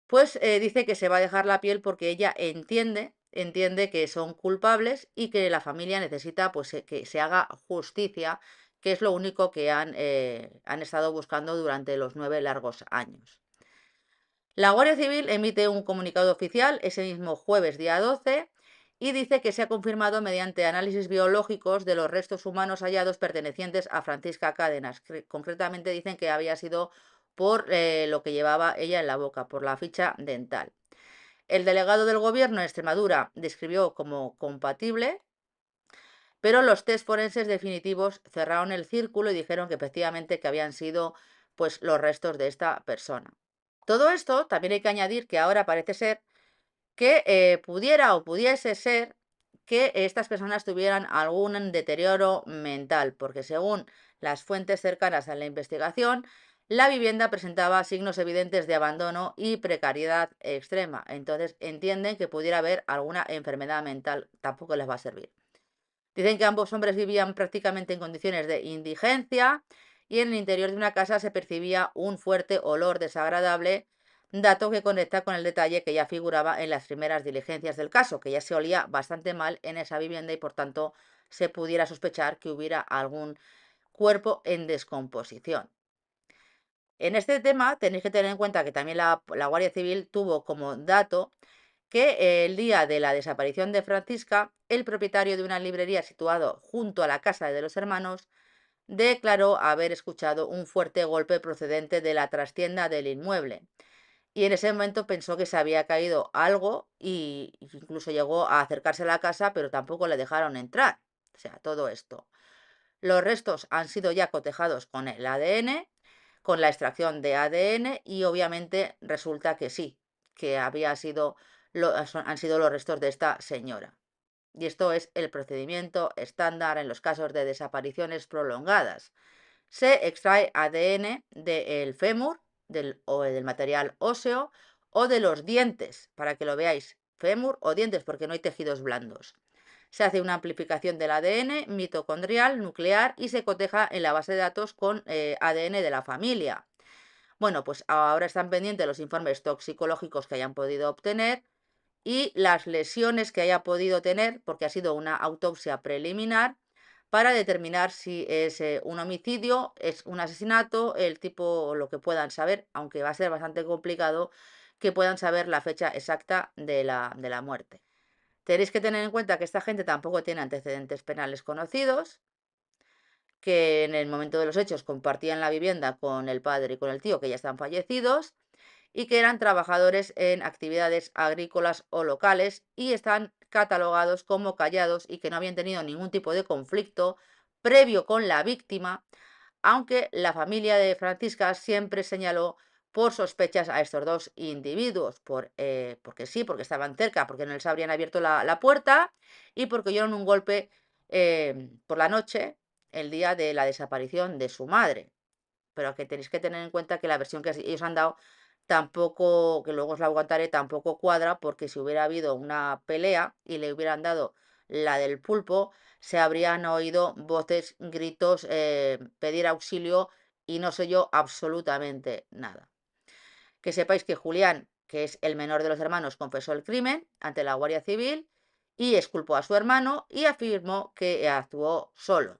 pues dice que se va a dejar la piel porque ella entiende que son culpables y que la familia necesita pues que se haga justicia, que es lo único que han estado buscando durante los 9 largos años. La Guardia Civil emite un comunicado oficial ese mismo jueves, día 12, y dice que se ha confirmado mediante análisis biológicos de los restos humanos hallados pertenecientes a Francisca Cadenas. Concretamente dicen que había sido por lo que llevaba ella en la boca, por la ficha dental. El delegado del Gobierno en Extremadura describió como compatible, pero los test forenses definitivos cerraron el círculo y dijeron que efectivamente que habían sido pues los restos de esta persona. Todo esto también hay que añadir que ahora parece ser que pudiera o pudiese ser que estas personas tuvieran algún deterioro mental, porque según las fuentes cercanas a la investigación, la vivienda presentaba signos evidentes de abandono y precariedad extrema. Entonces entienden que pudiera haber alguna enfermedad mental, tampoco les va a servir. Dicen que ambos hombres vivían prácticamente en condiciones de indigencia y en el interior de una casa se percibía un fuerte olor desagradable, dato que conecta con el detalle que ya figuraba en las primeras diligencias del caso, que ya se olía bastante mal en esa vivienda y por tanto se pudiera sospechar que hubiera algún cuerpo en descomposición. En este tema tenéis que tener en cuenta que también la Guardia Civil tuvo como dato que el día de la desaparición de Francisca, el propietario de una librería situado junto a la casa de los hermanos declaró haber escuchado un fuerte golpe procedente de la trastienda del inmueble. Y en ese momento pensó que se había caído algo e incluso llegó a acercarse a la casa, pero tampoco le dejaron entrar. O sea, todo esto. Los restos han sido ya cotejados con el ADN, con la extracción de ADN y obviamente resulta que sí, que han sido los restos de esta señora. Y esto es el procedimiento estándar en los casos de desapariciones prolongadas. Se extrae ADN del fémur, del material óseo o de los dientes, para que lo veáis, fémur o dientes, porque no hay tejidos blandos. Se hace una amplificación del ADN mitocondrial, nuclear, y se coteja en la base de datos con ADN de la familia. Bueno, pues ahora están pendientes los informes toxicológicos que hayan podido obtener y las lesiones que haya podido tener, porque ha sido una autopsia preliminar, para determinar si es un homicidio, es un asesinato, el tipo, lo que puedan saber, aunque va a ser bastante complicado que puedan saber la fecha exacta de la muerte. Tenéis que tener en cuenta que esta gente tampoco tiene antecedentes penales conocidos, que en el momento de los hechos compartían la vivienda con el padre y con el tío, que ya están fallecidos, y que eran trabajadores en actividades agrícolas o locales y están catalogados como callados y que no habían tenido ningún tipo de conflicto previo con la víctima, aunque la familia de Francisca siempre señaló por sospechas a estos dos individuos, porque sí, porque estaban cerca, porque no les habrían abierto la puerta y porque oyeron un golpe por la noche, el día de la desaparición de su madre. Pero que tenéis que tener en cuenta que la versión que ellos han dado tampoco, que luego os la aguantaré, tampoco cuadra, porque si hubiera habido una pelea y le hubieran dado la del pulpo, se habrían oído voces, gritos, pedir auxilio y no sé yo absolutamente nada. Que sepáis que Julián, que es el menor de los hermanos, confesó el crimen ante la Guardia Civil y exculpó a su hermano y afirmó que actuó solo.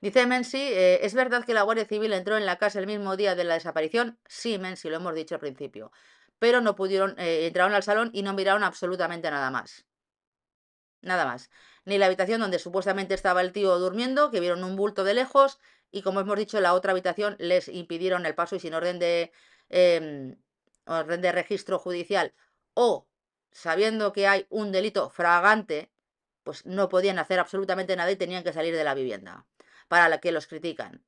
Dice Mensi, ¿es verdad que la Guardia Civil entró en la casa el mismo día de la desaparición? Sí, Mensi, lo hemos dicho al principio. Pero no pudieron, entraron al salón y no miraron absolutamente nada más. Nada más. Ni la habitación donde supuestamente estaba el tío durmiendo, que vieron un bulto de lejos, y como hemos dicho, en la otra habitación les impidieron el paso y sin orden de registro judicial o sabiendo que hay un delito fragante, pues no podían hacer absolutamente nada y tenían que salir de la vivienda, para la que los critican.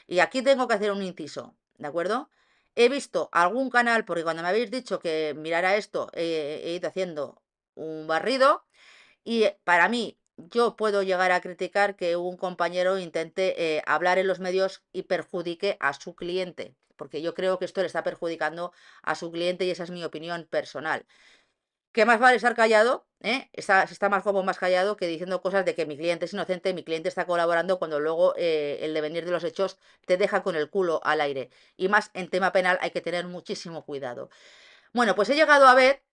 Y aquí tengo que hacer un inciso, ¿de acuerdo? He visto algún canal, porque cuando me habéis dicho que mirara esto, he ido haciendo un barrido, y para mí, yo puedo llegar a criticar que un compañero intente hablar en los medios y perjudique a su cliente, porque yo creo que esto le está perjudicando a su cliente y esa es mi opinión personal. ¿Qué más vale estar callado? Está más como más callado que diciendo cosas de que mi cliente es inocente, mi cliente está colaborando, cuando luego el devenir de los hechos te deja con el culo al aire. Y más en tema penal hay que tener muchísimo cuidado. Bueno, pues he llegado a ver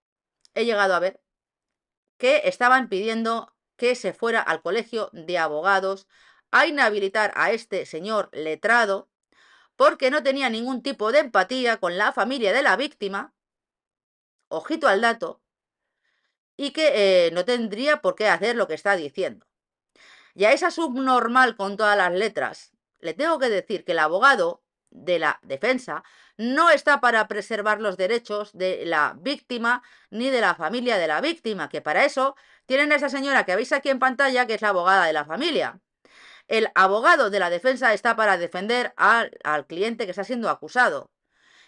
que estaban pidiendo que se fuera al colegio de abogados a inhabilitar a este señor letrado porque no tenía ningún tipo de empatía con la familia de la víctima, ojito al dato, y que no tendría por qué hacer lo que está diciendo. Y a esa subnormal con todas las letras, le tengo que decir que el abogado de la defensa no está para preservar los derechos de la víctima ni de la familia de la víctima, que para eso tienen a esa señora que veis aquí en pantalla, que es la abogada de la familia. El abogado de la defensa está para defender al cliente que está siendo acusado.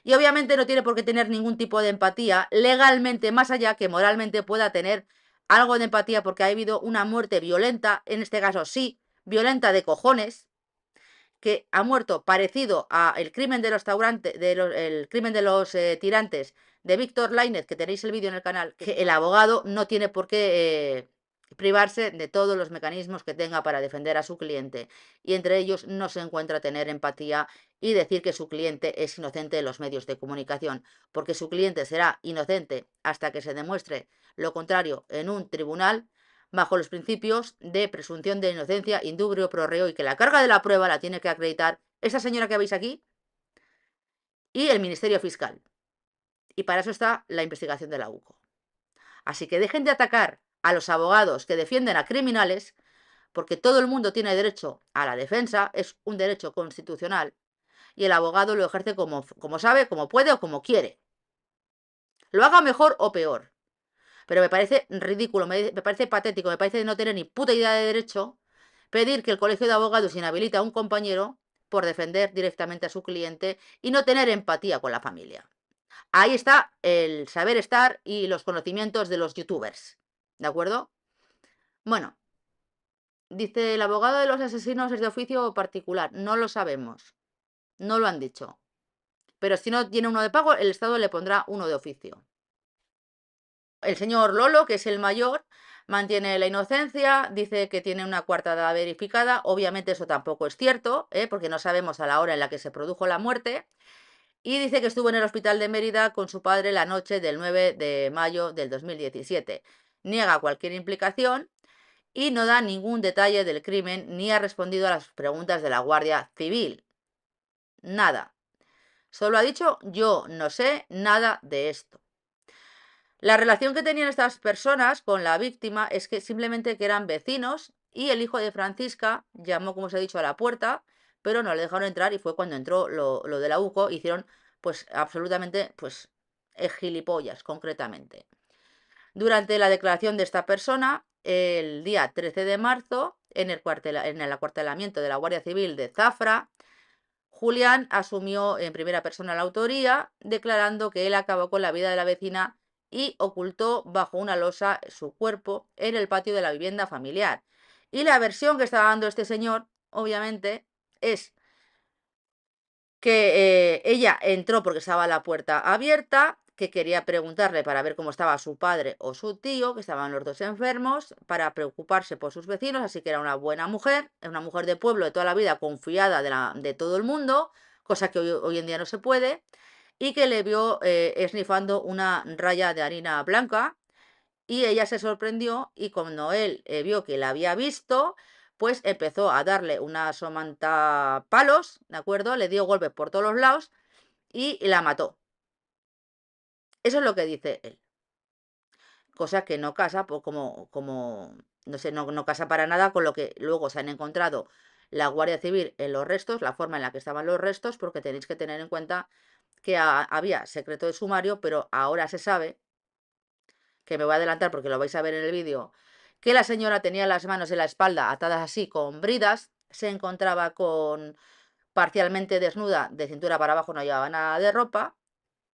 Y obviamente no tiene por qué tener ningún tipo de empatía legalmente, más allá que moralmente pueda tener algo de empatía porque ha habido una muerte violenta, en este caso sí, violenta de cojones, que ha muerto parecido a el crimen de los el crimen de los tirantes de Víctor Lainez, que tenéis el vídeo en el canal, que el abogado no tiene por qué privarse de todos los mecanismos que tenga para defender a su cliente, y entre ellos no se encuentra tener empatía y decir que su cliente es inocente en los medios de comunicación, porque su cliente será inocente hasta que se demuestre lo contrario en un tribunal, bajo los principios de presunción de inocencia, indubio pro reo, y que la carga de la prueba la tiene que acreditar esa señora que veis aquí y el Ministerio Fiscal. Y para eso está la investigación de la UCO. Así que dejen de atacar a los abogados que defienden a criminales, porque todo el mundo tiene derecho a la defensa, es un derecho constitucional, y el abogado lo ejerce como sabe, como puede o como quiere. Lo haga mejor o peor. Pero me parece ridículo, me parece patético, me parece no tener ni puta idea de derecho pedir que el colegio de abogados inhabilite a un compañero por defender directamente a su cliente y no tener empatía con la familia. Ahí está el saber estar y los conocimientos de los youtubers, ¿de acuerdo? Bueno, dice el abogado de los asesinos es de oficio o particular, no lo sabemos, no lo han dicho. Pero si no tiene uno de pago, el Estado le pondrá uno de oficio. El señor Lolo, que es el mayor, mantiene la inocencia, dice que tiene una coartada verificada. Obviamente eso tampoco es cierto, porque no sabemos a la hora en la que se produjo la muerte. Y dice que estuvo en el hospital de Mérida con su padre la noche del 9 de mayo del 2017. Niega cualquier implicación y no da ningún detalle del crimen ni ha respondido a las preguntas de la Guardia Civil. Nada. Solo ha dicho, yo no sé nada de esto. La relación que tenían estas personas con la víctima es que simplemente que eran vecinos y el hijo de Francisca llamó, como os he dicho, a la puerta, pero no le dejaron entrar y fue cuando entró lo de la UCO, hicieron pues absolutamente, pues es gilipollas, concretamente. Durante la declaración de esta persona, el día 13 de marzo, en el acuartelamiento de la Guardia Civil de Zafra, Julián asumió en primera persona la autoría, declarando que él acabó con la vida de la vecina y ocultó bajo una losa su cuerpo en el patio de la vivienda familiar. Y la versión que estaba dando este señor, obviamente, es que ella entró porque estaba la puerta abierta, que quería preguntarle para ver cómo estaba su padre o su tío, que estaban los dos enfermos, para preocuparse por sus vecinos, así que era una buena mujer, una mujer de pueblo de toda la vida, confiada de todo el mundo, cosa que hoy en día no se puede, y que le vio esnifando una raya de harina blanca, y ella se sorprendió, y cuando él vio que la había visto, pues empezó a darle una somanta palos, ¿de acuerdo? Le dio golpes por todos los lados y la mató. Eso es lo que dice él. Cosa que no casa, pues no sé, no casa para nada con lo que luego se han encontrado la Guardia Civil en los restos, la forma en la que estaban los restos, porque tenéis que tener en cuenta que había secreto de sumario, pero ahora se sabe, que me voy a adelantar porque lo vais a ver en el vídeo, que la señora tenía las manos en la espalda atadas así con bridas, se encontraba con parcialmente desnuda, de cintura para abajo no llevaba nada de ropa,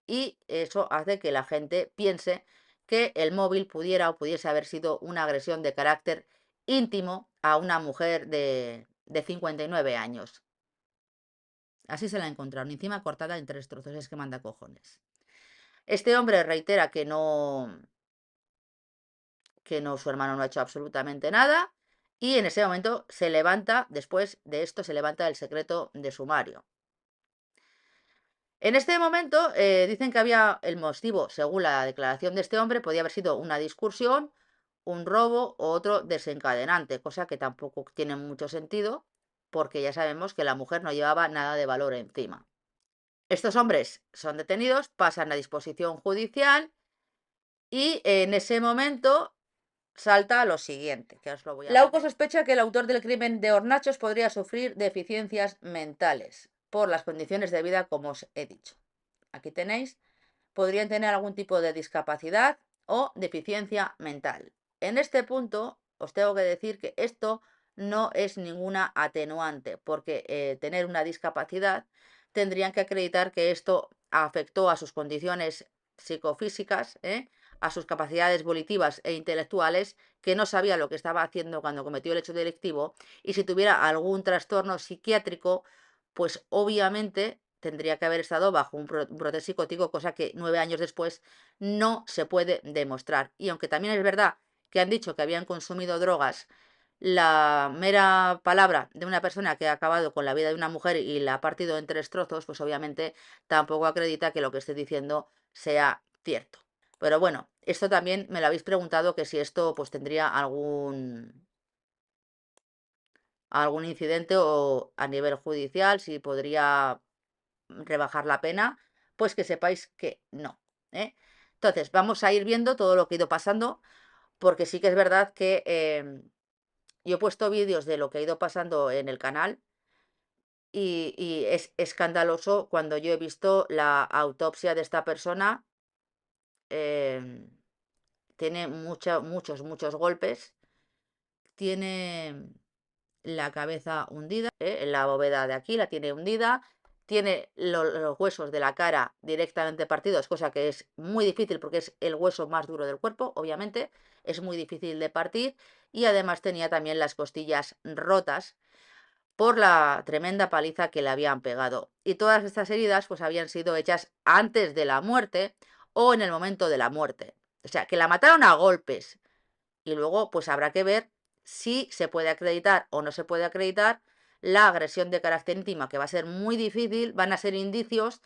y eso hace que la gente piense que el móvil pudiera o pudiese haber sido una agresión de carácter íntimo a una mujer de 59 años. Así se la encontraron, encima cortada en 3 trozos, es que manda cojones. Este hombre reitera que no, su hermano no ha hecho absolutamente nada, y en ese momento se levanta, después de esto se levanta el secreto de sumario. En este momento dicen que había el motivo, según la declaración de este hombre, podía haber sido una discusión, un robo o otro desencadenante, cosa que tampoco tiene mucho sentido, porque ya sabemos que la mujer no llevaba nada de valor encima. Estos hombres son detenidos, pasan a disposición judicial, y en ese momento salta lo siguiente, que os lo voy a La UCO sospecha que el autor del crimen de Hornachos podría sufrir deficiencias mentales por las condiciones de vida, como os he dicho. Aquí tenéis, podrían tener algún tipo de discapacidad o deficiencia mental. En este punto os tengo que decir que esto no es ninguna atenuante, porque tener una discapacidad tendrían que acreditar que esto afectó a sus condiciones psicofísicas, a sus capacidades volitivas e intelectuales, que no sabía lo que estaba haciendo cuando cometió el hecho delictivo, y si tuviera algún trastorno psiquiátrico, pues obviamente tendría que haber estado bajo un brote psicótico, cosa que 9 años después no se puede demostrar. Y aunque también es verdad que han dicho que habían consumido drogas, la mera palabra de una persona que ha acabado con la vida de una mujer y la ha partido en 3 trozos, pues obviamente tampoco acredita que lo que esté diciendo sea cierto. Pero bueno, esto también me lo habéis preguntado, que si esto pues tendría algún incidente o a nivel judicial, si podría rebajar la pena, pues que sepáis que no. Entonces, vamos a ir viendo todo lo que ha ido pasando, porque sí que es verdad que yo he puesto vídeos de lo que ha ido pasando en el canal, y es escandaloso cuando yo he visto la autopsia de esta persona. Tiene muchos golpes, tiene la cabeza hundida, en la bóveda de aquí la tiene hundida, tiene los huesos de la cara directamente partidos, cosa que es muy difícil porque es el hueso más duro del cuerpo, obviamente, es muy difícil de partir, y además tenía también las costillas rotas por la tremenda paliza que le habían pegado. Y todas estas heridas pues habían sido hechas antes de la muerte o en el momento de la muerte. O sea, que la mataron a golpes. Y luego pues habrá que ver si se puede acreditar o no se puede acreditar la agresión de carácter íntimo, que va a ser muy difícil, van a ser indicios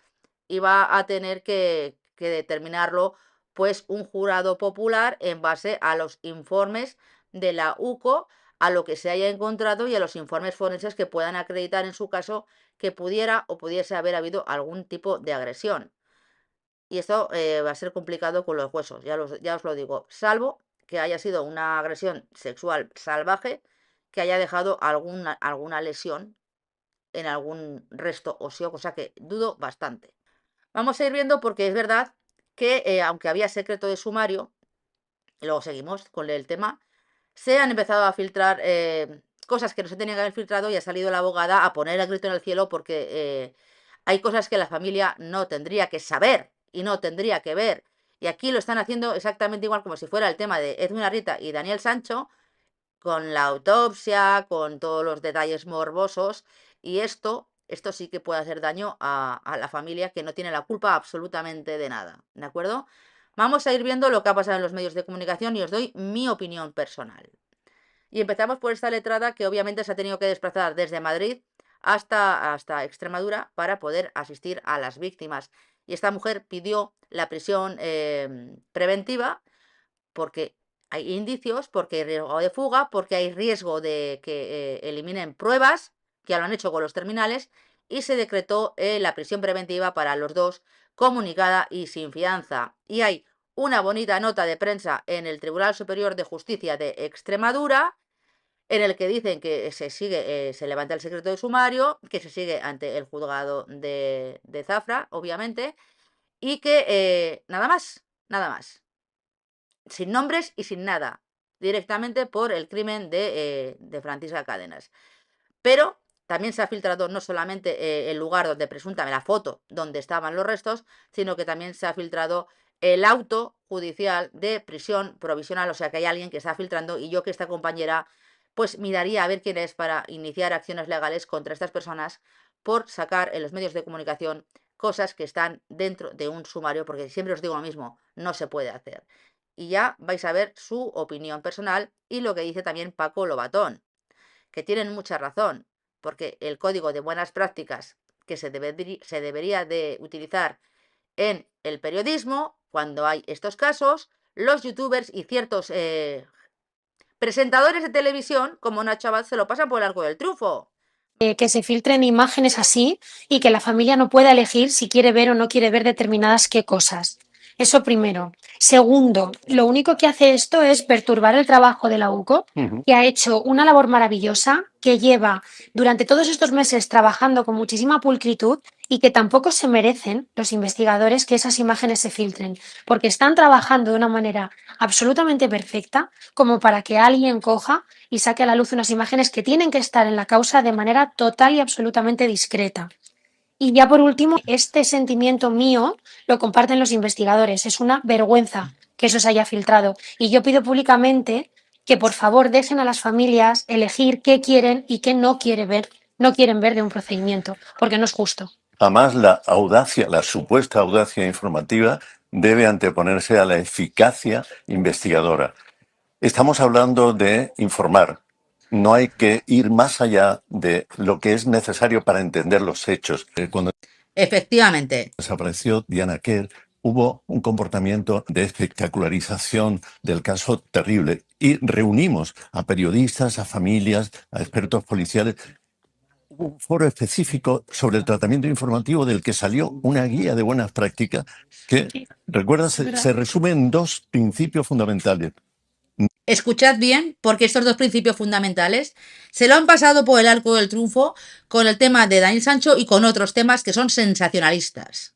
y va a tener que determinarlo pues un jurado popular en base a los informes de la UCO, a lo que se haya encontrado y a los informes forenses que puedan acreditar en su caso que pudiera o pudiese haber habido algún tipo de agresión. Y esto va a ser complicado con los huesos, ya os lo digo, salvo que haya sido una agresión sexual salvaje que haya dejado alguna lesión en algún resto óseo, cosa que dudo bastante. Vamos a ir viendo porque es verdad que aunque había secreto de sumario, y luego seguimos con el tema, se han empezado a filtrar cosas que no se tenían que haber filtrado y ha salido la abogada a poner el grito en el cielo porque hay cosas que la familia no tendría que saber y no tendría que ver. Y aquí lo están haciendo exactamente igual como si fuera el tema de Edwin Arrieta y Daniel Sancho, con la autopsia, con todos los detalles morbosos, y esto sí que puede hacer daño a la familia que no tiene la culpa absolutamente de nada, ¿de acuerdo? Vamos a ir viendo lo que ha pasado en los medios de comunicación y os doy mi opinión personal. Y empezamos por esta letrada que obviamente se ha tenido que desplazar desde Madrid hasta Extremadura para poder asistir a las víctimas. Y esta mujer pidió la prisión preventiva porque hay indicios, porque hay riesgo de fuga, porque hay riesgo de que eliminen pruebas, que ya lo han hecho con los terminales, y se decretó la prisión preventiva para los dos, comunicada y sin fianza. Y hay una bonita nota de prensa en el Tribunal Superior de Justicia de Extremadura, en el que dicen que se levanta el secreto de sumario, que se sigue ante el juzgado de Zafra, obviamente, y que nada más, sin nombres y sin nada, directamente por el crimen de Francisca Cadenas. Pero también se ha filtrado no solamente el lugar donde presuntamente, la foto donde estaban los restos, sino que también se ha filtrado el auto judicial de prisión provisional, o sea que hay alguien que está filtrando, y yo, que esta compañera pues miraría a ver quién es para iniciar acciones legales contra estas personas por sacar en los medios de comunicación cosas que están dentro de un sumario, porque siempre os digo lo mismo, no se puede hacer. Y ya vais a ver su opinión personal y lo que dice también Paco Lobatón, que tienen mucha razón, porque el código de buenas prácticas que se debería de utilizar en el periodismo, cuando hay estos casos, los youtubers y ciertos presentadores de televisión, como Nacho Abad, se lo pasan por el arco del triunfo. Que se filtren imágenes así y que la familia no pueda elegir si quiere ver o no quiere ver determinadas qué cosas. Eso primero. Segundo, lo único que hace esto es perturbar el trabajo de la UCO, que ha hecho una labor maravillosa, que lleva durante todos estos meses trabajando con muchísima pulcritud y que tampoco se merecen los investigadores que esas imágenes se filtren, porque están trabajando de una manera absolutamente perfecta como para que alguien coja y saque a la luz unas imágenes que tienen que estar en la causa de manera total y absolutamente discreta. Y ya por último, este sentimiento mío lo comparten los investigadores. Es una vergüenza que eso se haya filtrado. Y yo pido públicamente que por favor dejen a las familias elegir qué quieren y qué no quieren ver de un procedimiento, porque no es justo. Además, la audacia, la supuesta audacia informativa, debe anteponerse a la eficacia investigadora. Estamos hablando de informar. No hay que ir más allá de lo que es necesario para entender los hechos. Cuando Efectivamente. desapareció Diana Quer, hubo un comportamiento de espectacularización del caso terrible y reunimos a periodistas, a familias, a expertos policiales. Hubo un foro específico sobre el tratamiento informativo del que salió una guía de buenas prácticas que, recuerda, se resume en dos principios fundamentales. Escuchad bien, porque estos dos principios fundamentales se lo han pasado por el arco del triunfo con el tema de Daniel Sancho y con otros temas que son sensacionalistas.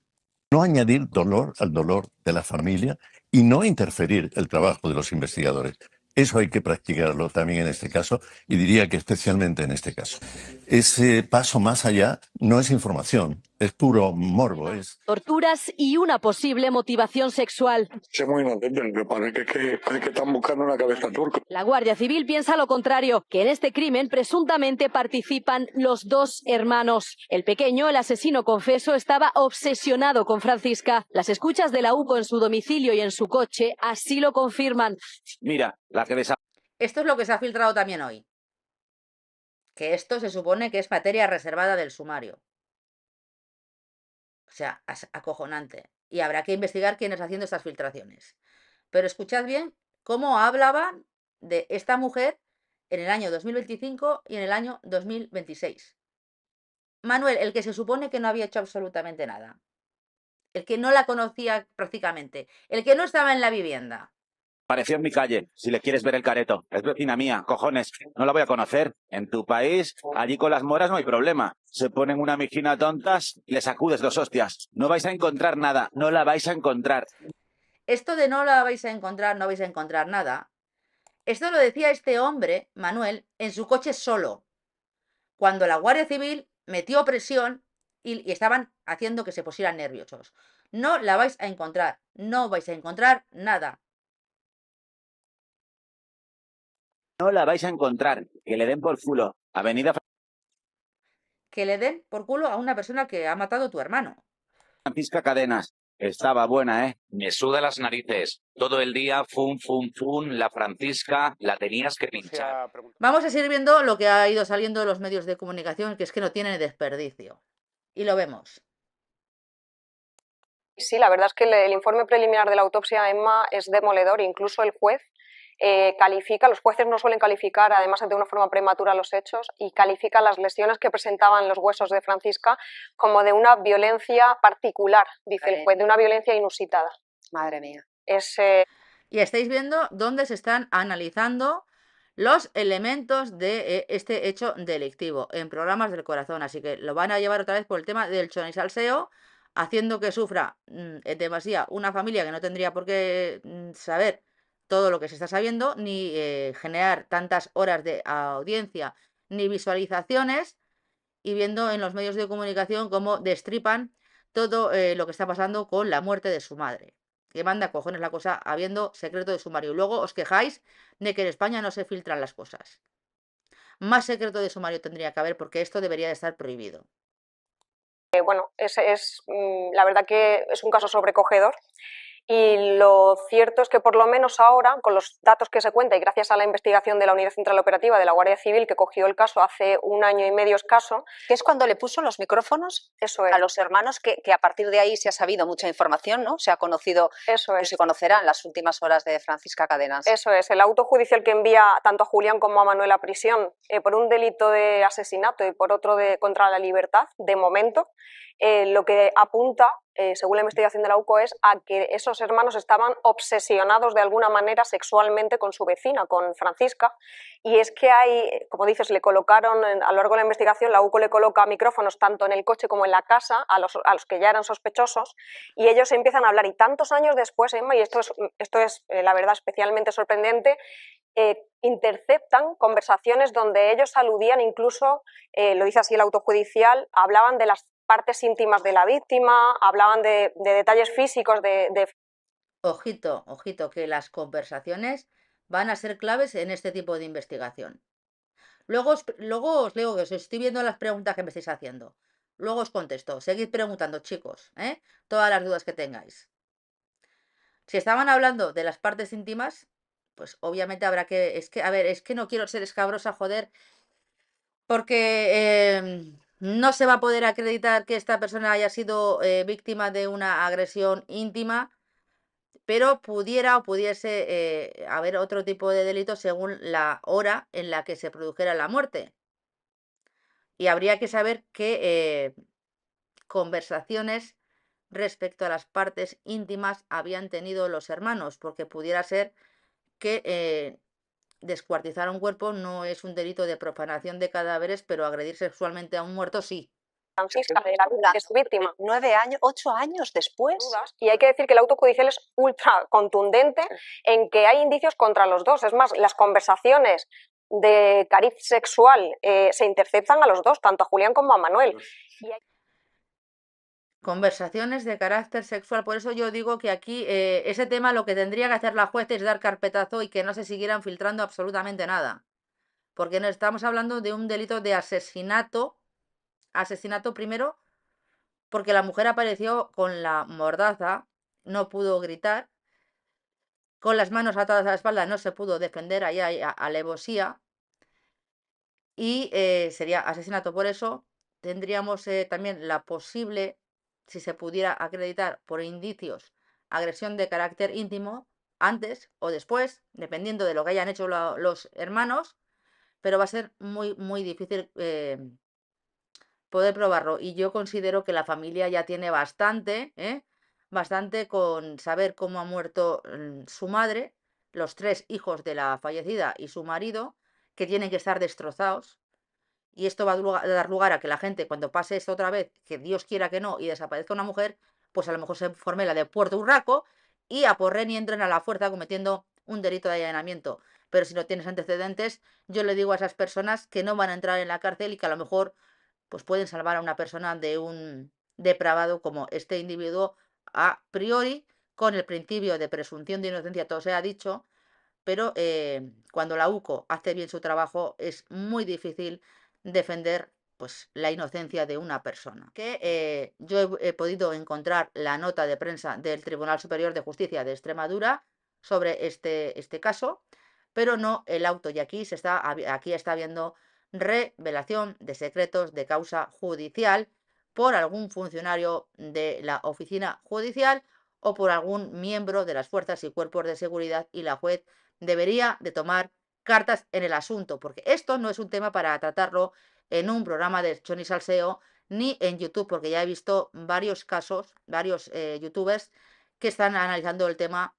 No añadir dolor al dolor de la familia y no interferir el trabajo de los investigadores. Eso hay que practicarlo también en este caso, y diría que especialmente en este caso. Ese paso más allá no es información, es puro morbo. Torturas y una posible motivación sexual. Soy muy inocente, me parece que están buscando una cabeza turca. La Guardia Civil piensa lo contrario, que en este crimen presuntamente participan los dos hermanos. El pequeño, el asesino confeso, estaba obsesionado con Francisca. Las escuchas de la UCO en su domicilio y en su coche así lo confirman. Mira, la que Esto es lo que se ha filtrado también hoy. Que esto se supone que es materia reservada del sumario. O sea, acojonante. Y habrá que investigar quién está haciendo estas filtraciones. Pero escuchad bien cómo hablaban de esta mujer en el año 2025 y en el año 2026. Manuel, el que se supone que no había hecho absolutamente nada. El que no la conocía prácticamente. El que no estaba en la vivienda. Apareció en mi calle, si le quieres ver el careto. Es vecina mía, cojones, no la voy a conocer. En tu país, allí con las moras no hay problema. Se ponen una mijina tontas y le sacudes 2 hostias. No vais a encontrar nada, no la vais a encontrar. Esto de no la vais a encontrar, no vais a encontrar nada. Esto lo decía este hombre, Manuel, en su coche solo, cuando la Guardia Civil metió presión y estaban haciendo que se pusieran nerviosos. No la vais a encontrar, no vais a encontrar nada. No la vais a encontrar, que le den por culo. Avenida Que le den por culo a una persona que ha matado a tu hermano. Francisca Cadenas. Estaba buena, ¿eh? Me suda las narices. Todo el día, fum, fum, fum, la Francisca, la tenías que pinchar. Vamos a seguir viendo lo que ha ido saliendo de los medios de comunicación, que es que no tiene desperdicio. Y lo vemos. Sí, la verdad es que el informe preliminar de la autopsia, Emma, es demoledor. Incluso el juez califica, los jueces no suelen calificar, además de una forma prematura, los hechos, y califica las lesiones que presentaban los huesos de Francisca como de una violencia particular, dice el juez, de una violencia inusitada. Madre mía. Y estáis viendo dónde se están analizando los elementos de este hecho delictivo en programas del corazón. Así que lo van a llevar otra vez por el tema del chonesalseo, haciendo que sufra en demasía una familia que no tendría por qué saber todo lo que se está sabiendo, ni generar tantas horas de audiencia, ni visualizaciones, y viendo en los medios de comunicación cómo destripan todo lo que está pasando con la muerte de su madre. Que manda cojones la cosa habiendo secreto de sumario. Y luego os quejáis de que en España no se filtran las cosas. Más secreto de sumario tendría que haber, porque esto debería de estar prohibido. Bueno, la verdad que es un caso sobrecogedor. Y lo cierto es que por lo menos ahora, con los datos que se cuenta y gracias a la investigación de la Unidad Central Operativa de la Guardia Civil, que cogió el caso hace 1 año y medio escaso... Que es cuando le puso los micrófonos a los hermanos, que a partir de ahí se ha sabido mucha información, ¿no? Se ha conocido, se conocerá en las últimas horas de Francisca Cadenas. Eso es, el auto judicial que envía tanto a Julián como a Manuel a prisión por un delito de asesinato y por otro de contra la libertad, de momento, lo que apunta, según la investigación de la UCO, es a que esos hermanos estaban obsesionados de alguna manera sexualmente con su vecina, con Francisca, y es que hay, como dices, le colocaron a lo largo de la investigación, la UCO le coloca micrófonos tanto en el coche como en la casa a los que ya eran sospechosos, y ellos empiezan a hablar, y tantos años después, Emma, y esto es la verdad especialmente sorprendente, interceptan conversaciones donde ellos aludían, incluso, lo dice así el auto judicial, hablaban de las partes íntimas de la víctima, hablaban de detalles físicos de... Ojito, ojito, que las conversaciones van a ser claves en este tipo de investigación. Luego os leo que os estoy viendo las preguntas que me estáis haciendo. Luego os contesto. Seguid preguntando, chicos, todas las dudas que tengáis. Si estaban hablando de las partes íntimas, pues obviamente habrá que... Es que no quiero ser escabrosa, joder, porque no se va a poder acreditar que esta persona haya sido víctima de una agresión íntima, pero pudiese haber otro tipo de delito según la hora en la que se produjera la muerte. Y habría que saber qué conversaciones respecto a las partes íntimas habían tenido los hermanos, porque pudiera ser que descuartizar un cuerpo no es un delito de profanación de cadáveres, pero agredir sexualmente a un muerto sí. Francisca, de su víctima. 9 años, 8 años después. Y hay que decir que el auto judicial es ultra contundente en que hay indicios contra los dos. Es más, las conversaciones de cariz sexual se interceptan a los dos, tanto a Julián como a Manuel. Conversaciones de carácter sexual, por eso yo digo que aquí ese tema lo que tendría que hacer la juez es dar carpetazo y que no se siguieran filtrando absolutamente nada, porque no estamos hablando de un delito de asesinato primero, porque la mujer apareció con la mordaza, no pudo gritar, con las manos atadas a la espalda no se pudo defender, ahí hay alevosía, y sería asesinato. Por eso tendríamos también la posible, si se pudiera acreditar por indicios, agresión de carácter íntimo, antes o después, dependiendo de lo que hayan hecho los hermanos, pero va a ser muy, muy difícil poder probarlo. Y yo considero que la familia ya tiene bastante con saber cómo ha muerto su madre, los 3 hijos de la fallecida y su marido, que tienen que estar destrozados. Y esto va a dar lugar a que la gente, cuando pase esto otra vez, que Dios quiera que no, y desaparezca una mujer, pues a lo mejor se forme la de Puerto Urraco y aporren y entren a la fuerza cometiendo un delito de allanamiento. Pero si no tienes antecedentes, yo le digo a esas personas que no van a entrar en la cárcel y que a lo mejor pues pueden salvar a una persona de un depravado como este individuo a priori, con el principio de presunción de inocencia, todo se ha dicho, pero cuando la UCO hace bien su trabajo es muy difícil defender pues la inocencia de una persona. Que yo he podido encontrar la nota de prensa del Tribunal Superior de Justicia de Extremadura sobre este caso, pero no el auto. Y aquí está habiendo revelación de secretos de causa judicial por algún funcionario de la oficina judicial o por algún miembro de las fuerzas y cuerpos de seguridad, y la juez debería de tomar cartas en el asunto, porque esto no es un tema para tratarlo en un programa de Choni Salseo ni en YouTube, porque ya he visto varios casos, varios youtubers que están analizando el tema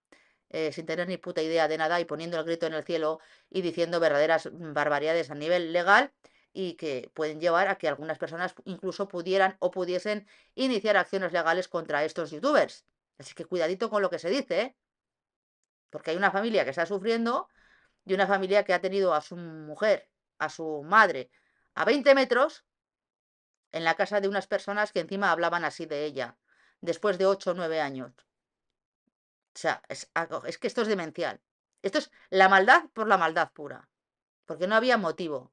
sin tener ni puta idea de nada y poniendo el grito en el cielo y diciendo verdaderas barbaridades a nivel legal, y que pueden llevar a que algunas personas incluso pudieran o pudiesen iniciar acciones legales contra estos youtubers. Así que cuidadito con lo que se dice, ¿eh? Porque hay una familia que está sufriendo y una familia que ha tenido a su mujer, a su madre, a 20 metros en la casa de unas personas que encima hablaban así de ella, después de 8 o 9 años. O sea, es que esto es demencial. Esto es la maldad por la maldad pura. Porque no había motivo.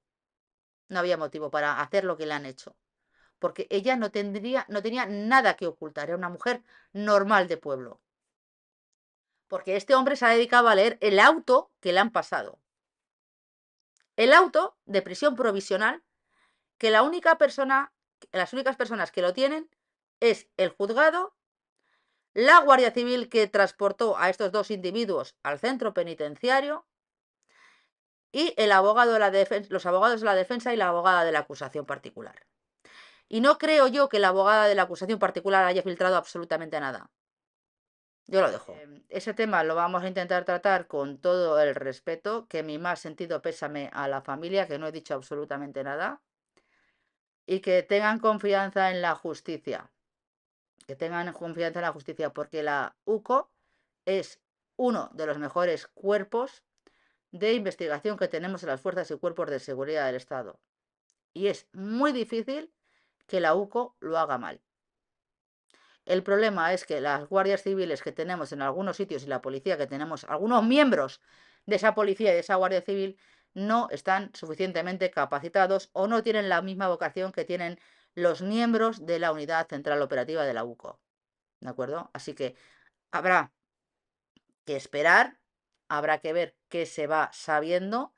No había motivo para hacer lo que le han hecho. Porque ella no tenía nada que ocultar. Era una mujer normal de pueblo. Porque este hombre se ha dedicado a leer el auto que le han pasado. El auto de prisión provisional, que las únicas personas que lo tienen es el juzgado, la Guardia Civil que transportó a estos dos individuos al centro penitenciario y el abogado de la defensa, los abogados de la defensa y la abogada de la acusación particular. Y no creo yo que la abogada de la acusación particular haya filtrado absolutamente nada. Yo lo dejo. Ese tema lo vamos a intentar tratar con todo el respeto, que mi más sentido pésame a la familia, que no he dicho absolutamente nada, y que tengan confianza en la justicia. Que tengan confianza en la justicia, porque la UCO es uno de los mejores cuerpos de investigación que tenemos en las fuerzas y cuerpos de seguridad del Estado. Y es muy difícil que la UCO lo haga mal. El problema es que las guardias civiles que tenemos en algunos sitios y la policía que tenemos, algunos miembros de esa policía y de esa guardia civil, no están suficientemente capacitados o no tienen la misma vocación que tienen los miembros de la Unidad Central Operativa de la UCO. ¿De acuerdo? Así que habrá que esperar, habrá que ver qué se va sabiendo,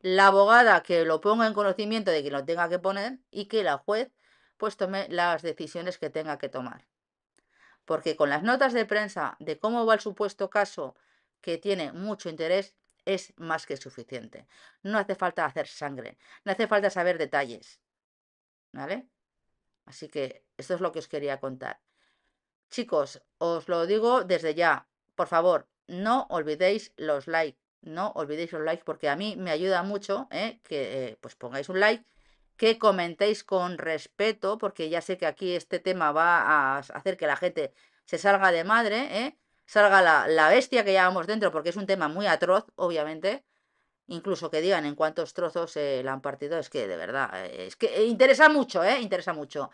la abogada que lo ponga en conocimiento de que lo tenga que poner y que la juez pues tome las decisiones que tenga que tomar. Porque con las notas de prensa de cómo va el supuesto caso, que tiene mucho interés, es más que suficiente. No hace falta hacer sangre, no hace falta saber detalles, ¿vale? Así que esto es lo que os quería contar. Chicos, os lo digo desde ya, por favor, no olvidéis los likes, no olvidéis los likes, porque a mí me ayuda mucho que pues pongáis un like, que comentéis con respeto, porque ya sé que aquí este tema va a hacer que la gente se salga de madre, salga la bestia que llevamos dentro, porque es un tema muy atroz, obviamente. Incluso que digan en cuántos trozos la han partido, es que de verdad, es que interesa mucho, interesa mucho.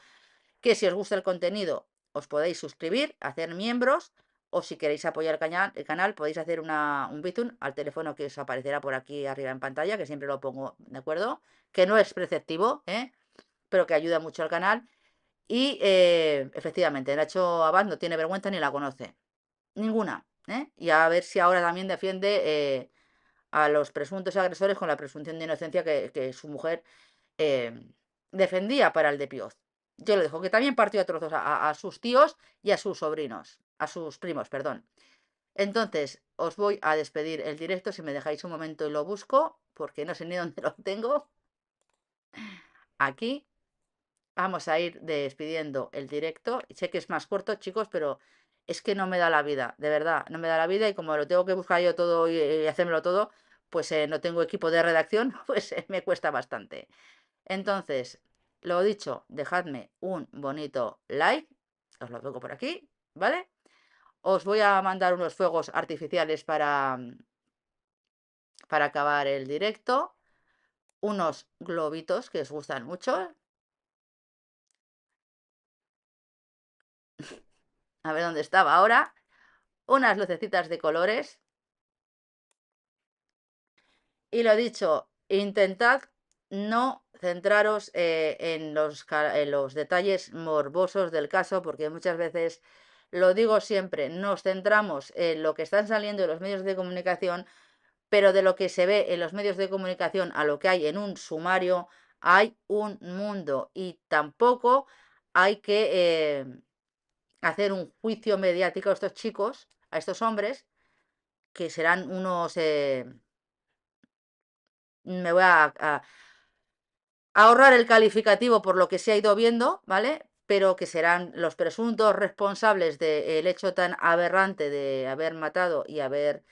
Que si os gusta el contenido, os podéis suscribir, hacer miembros, o si queréis apoyar el canal, podéis hacer un Bizum al teléfono que os aparecerá por aquí arriba en pantalla, que siempre lo pongo, ¿de acuerdo? Que no es preceptivo, pero que ayuda mucho al canal. Y efectivamente, Nacho Abad no tiene vergüenza ni la conoce. Ninguna. Y a ver si ahora también defiende a los presuntos agresores con la presunción de inocencia que su mujer defendía para el de Pioz. Yo lo dejo, que también partió a trozos a sus tíos y a sus sobrinos, a sus primos, perdón. Entonces, os voy a despedir el directo, si me dejáis un momento y lo busco, porque no sé ni dónde lo tengo. Aquí. Vamos a ir despidiendo el directo. Sé que es más corto, chicos, pero es que no me da la vida, de verdad, no me da la vida y como lo tengo que buscar yo todo y hacérmelo todo, pues no tengo equipo de redacción, pues me cuesta bastante. Entonces, lo dicho, dejadme un bonito like, os lo pongo por aquí, ¿vale? Os voy a mandar unos fuegos artificiales para acabar el directo, unos globitos que os gustan mucho. A ver dónde estaba ahora. Unas lucecitas de colores. Y lo dicho, intentad no centraros en los detalles morbosos del caso, porque muchas veces, lo digo siempre, nos centramos en lo que están saliendo en los medios de comunicación, pero de lo que se ve en los medios de comunicación a lo que hay en un sumario, hay un mundo y tampoco hay que hacer un juicio mediático a estos chicos, a estos hombres, que serán unos... me voy a ahorrar el calificativo por lo que se ha ido viendo, ¿vale? Pero que serán los presuntos responsables del hecho tan aberrante de haber matado y haber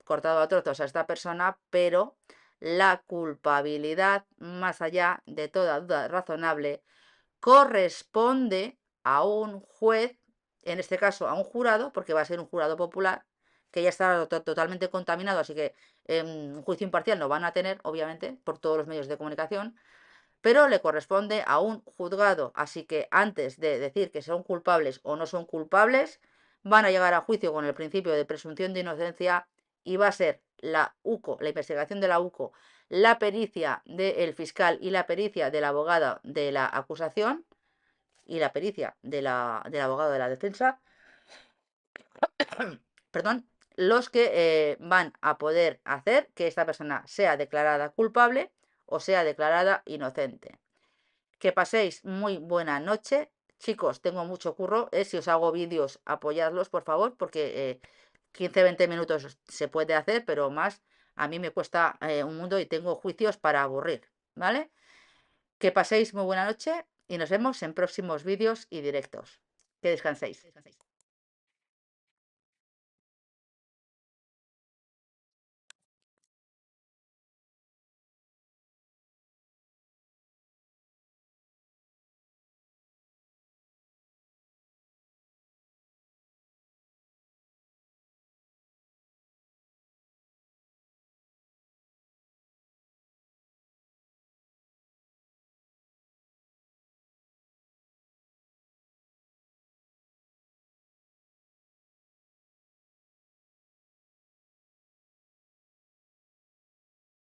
cortado a trozos a esta persona, pero la culpabilidad, más allá de toda duda razonable, corresponde a un juez, en este caso a un jurado, porque va a ser un jurado popular, que ya está totalmente contaminado, así que un juicio imparcial no van a tener, obviamente, por todos los medios de comunicación, pero le corresponde a un juzgado, así que antes de decir que son culpables o no son culpables, van a llegar a juicio con el principio de presunción de inocencia y va a ser la UCO, la investigación de la UCO, la pericia del fiscal y la pericia del abogado de la acusación y la pericia del abogado de la defensa, perdón, los que van a poder hacer que esta persona sea declarada culpable o sea declarada inocente. Que paséis muy buena noche. Chicos, tengo mucho curro. Si os hago vídeos, apoyadlos, por favor, porque 15-20 minutos se puede hacer, pero más a mí me cuesta un mundo y tengo juicios para aburrir, ¿vale? Que paséis muy buena noche y nos vemos en próximos vídeos y directos. Que descanséis.